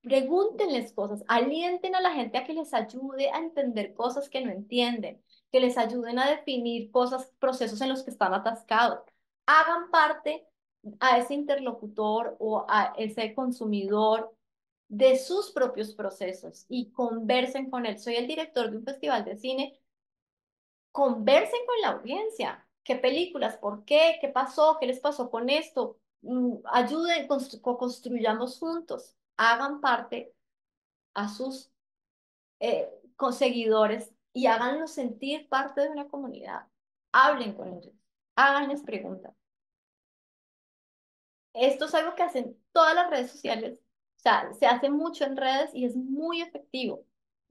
pregúntenles cosas, alienten a la gente a que les ayude a entender cosas que no entienden, que les ayuden a definir cosas, procesos en los que están atascados. Hagan parte a ese interlocutor o a ese consumidor de sus propios procesos y conversen con él. Soy el director de un festival de cine, conversen con la audiencia. ¿Qué películas? ¿Por qué? ¿Qué pasó? ¿Qué les pasó con esto? Ayuden, construyamos juntos. Hagan parte a sus conseguidores y háganlos sentir parte de una comunidad. Hablen con ellos, háganles preguntas. Esto es algo que hacen todas las redes sociales, o sea, se hace mucho en redes y es muy efectivo.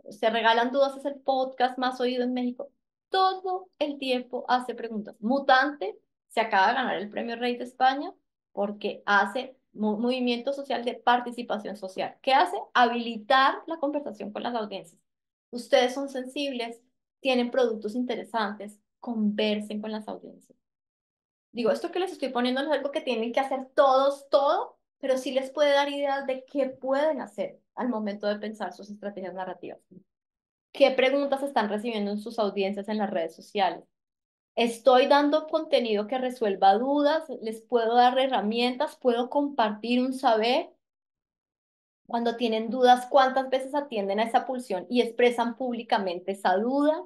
Se regalan dudas, es el podcast más oído en México. Todo el tiempo hace preguntas. Mutante se acaba de ganar el premio Rey de España porque hace movimiento social de participación social. ¿Qué hace? Habilitar la conversación con las audiencias. Ustedes son sensibles, tienen productos interesantes, conversen con las audiencias. Digo, esto que les estoy poniendo no es algo que tienen que hacer todos, todo, pero sí les puede dar ideas de qué pueden hacer al momento de pensar sus estrategias narrativas. ¿Qué preguntas están recibiendo en sus audiencias en las redes sociales? ¿Estoy dando contenido que resuelva dudas? ¿Les puedo dar herramientas? ¿Puedo compartir un saber? Cuando tienen dudas, ¿cuántas veces atienden a esa pulsión y expresan públicamente esa duda?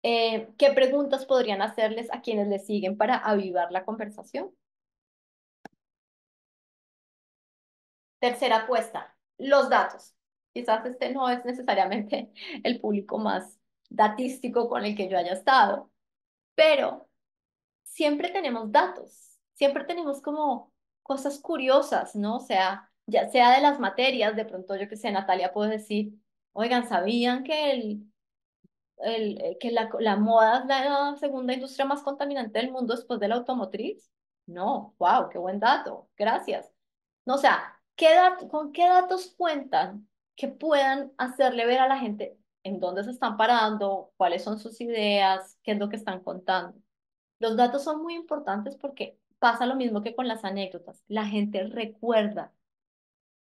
¿Qué preguntas podrían hacerles a quienes les siguen para avivar la conversación? Tercera apuesta, los datos. Quizás este no es necesariamente el público más datístico con el que yo haya estado, pero siempre tenemos datos, siempre tenemos como cosas curiosas, ¿no? O sea, ya sea de las materias, de pronto yo que sé, Natalia puede decir, oigan, ¿sabían que que la moda es la segunda industria más contaminante del mundo después de la automotriz? No, wow, qué buen dato, gracias. No, o sea, ¿con qué datos cuentan que puedan hacerle ver a la gente en dónde se están parando, cuáles son sus ideas, qué es lo que están contando? Los datos son muy importantes porque pasa lo mismo que con las anécdotas. La gente recuerda,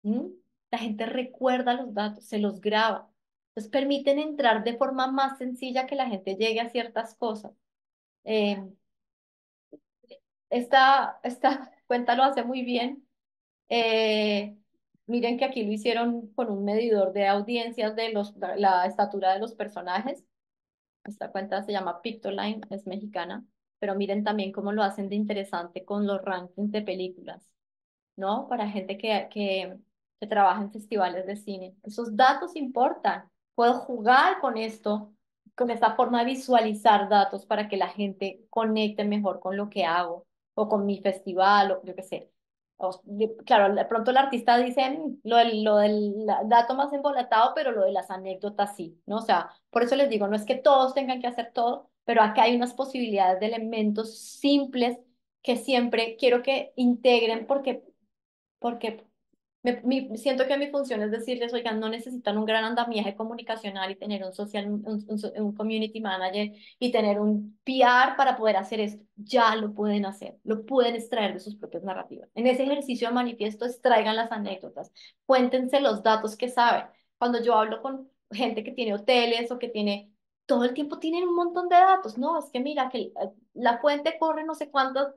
¿m? La gente recuerda los datos, se los graba. Entonces permiten entrar de forma más sencilla que la gente llegue a ciertas cosas. Eh, esta cuenta lo hace muy bien. Eh, Miren que aquí lo hicieron con un medidor de audiencias de la estatura de los personajes. Esta cuenta se llama Pictoline, es mexicana, pero miren también cómo lo hacen de interesante con los rankings de películas, ¿no? Para gente que trabaja en festivales de cine. Esos datos importan. Puedo jugar con esto, con esta forma de visualizar datos para que la gente conecte mejor con lo que hago o con mi festival o yo qué sé. Claro, de pronto el artista dice lo del dato más embolatado, pero lo de las anécdotas sí, ¿no? O sea, por eso les digo, no es que todos tengan que hacer todo, pero acá hay unas posibilidades de elementos simples que siempre quiero que integren porque siento que mi función es decirles, oigan, no necesitan un gran andamiaje comunicacional y tener un community manager y tener un PR para poder hacer esto. Ya lo pueden hacer, lo pueden extraer de sus propias narrativas. En ese ejercicio de manifiesto, extraigan las anécdotas, cuéntense los datos que saben. Cuando yo hablo con gente que tiene hoteles o que tiene, todo el tiempo tienen un montón de datos. No, es que mira, que la fuente corre no sé cuánto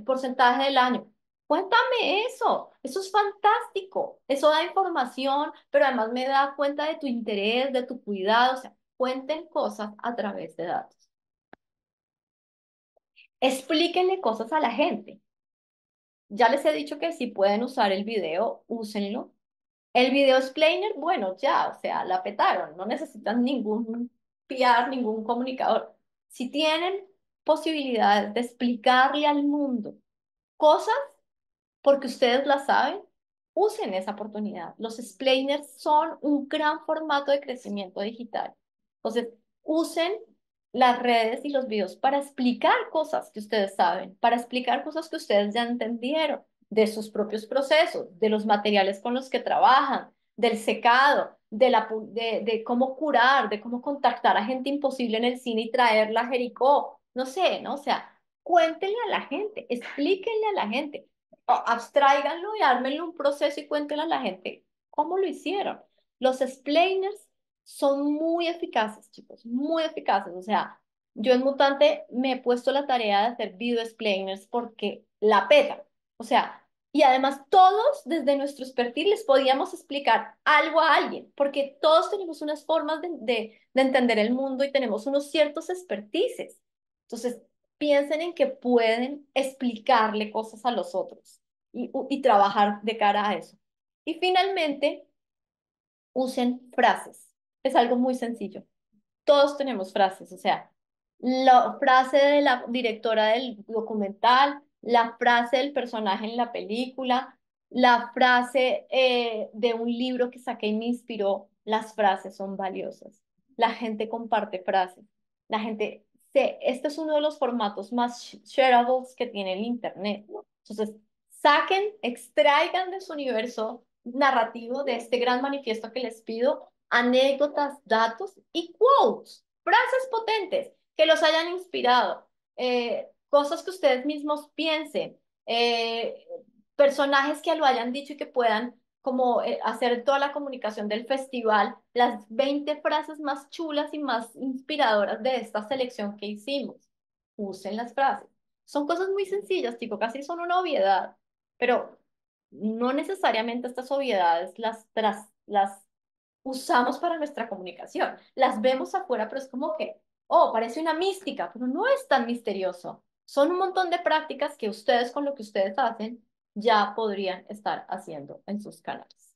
porcentaje del año. Cuéntame eso es fantástico, eso da información, pero además me da cuenta de tu interés, de tu cuidado, o sea, cuenten cosas a través de datos. Explíquenle cosas a la gente. Ya les he dicho que si pueden usar el video, úsenlo. El video explainer, bueno, ya, o sea, la petaron, no necesitan ningún PR, ningún comunicador. Si tienen posibilidades de explicarle al mundo cosas porque ustedes la saben, usen esa oportunidad. Los explainers son un gran formato de crecimiento digital. Entonces, usen las redes y los videos para explicar cosas que ustedes saben, para explicar cosas que ustedes ya entendieron de sus propios procesos, de los materiales con los que trabajan, del secado, de cómo curar, de cómo contactar a gente imposible en el cine y traerla a Jericó. No sé, ¿no? O sea, cuéntenle a la gente, explíquenle a la gente abstráiganlo y ármenlo un proceso y cuéntenle a la gente cómo lo hicieron. Los explainers son muy eficaces, chicos, muy eficaces. O sea, yo en Mutante me he puesto la tarea de hacer video explainers porque la petan. O sea, y además todos desde nuestro expertise les podíamos explicar algo a alguien, porque todos tenemos unas formas de entender el mundo y tenemos unos ciertos expertices. Entonces, piensen en que pueden explicarle cosas a los otros y trabajar de cara a eso. Y finalmente, usen frases. Es algo muy sencillo. Todos tenemos frases, o sea, la frase de la directora del documental, la frase del personaje en la película, la frase de un libro que saqué y me inspiró. Las frases son valiosas. La gente comparte frases. La gente, este es uno de los formatos más shareables que tiene el Internet. Entonces, saquen, extraigan de su universo narrativo, de este gran manifiesto que les pido, anécdotas, datos y quotes, frases potentes que los hayan inspirado, cosas que ustedes mismos piensen, personajes que lo hayan dicho y que puedan como hacer toda la comunicación del festival, las 20 frases más chulas y más inspiradoras de esta selección que hicimos. Usen las frases. Son cosas muy sencillas, tipo, casi son una obviedad, pero no necesariamente estas obviedades las usamos para nuestra comunicación. Las vemos afuera, pero es como que, oh, parece una mística, pero no es tan misterioso. Son un montón de prácticas que ustedes con lo que ustedes hacen ya podrían estar haciendo en sus canales.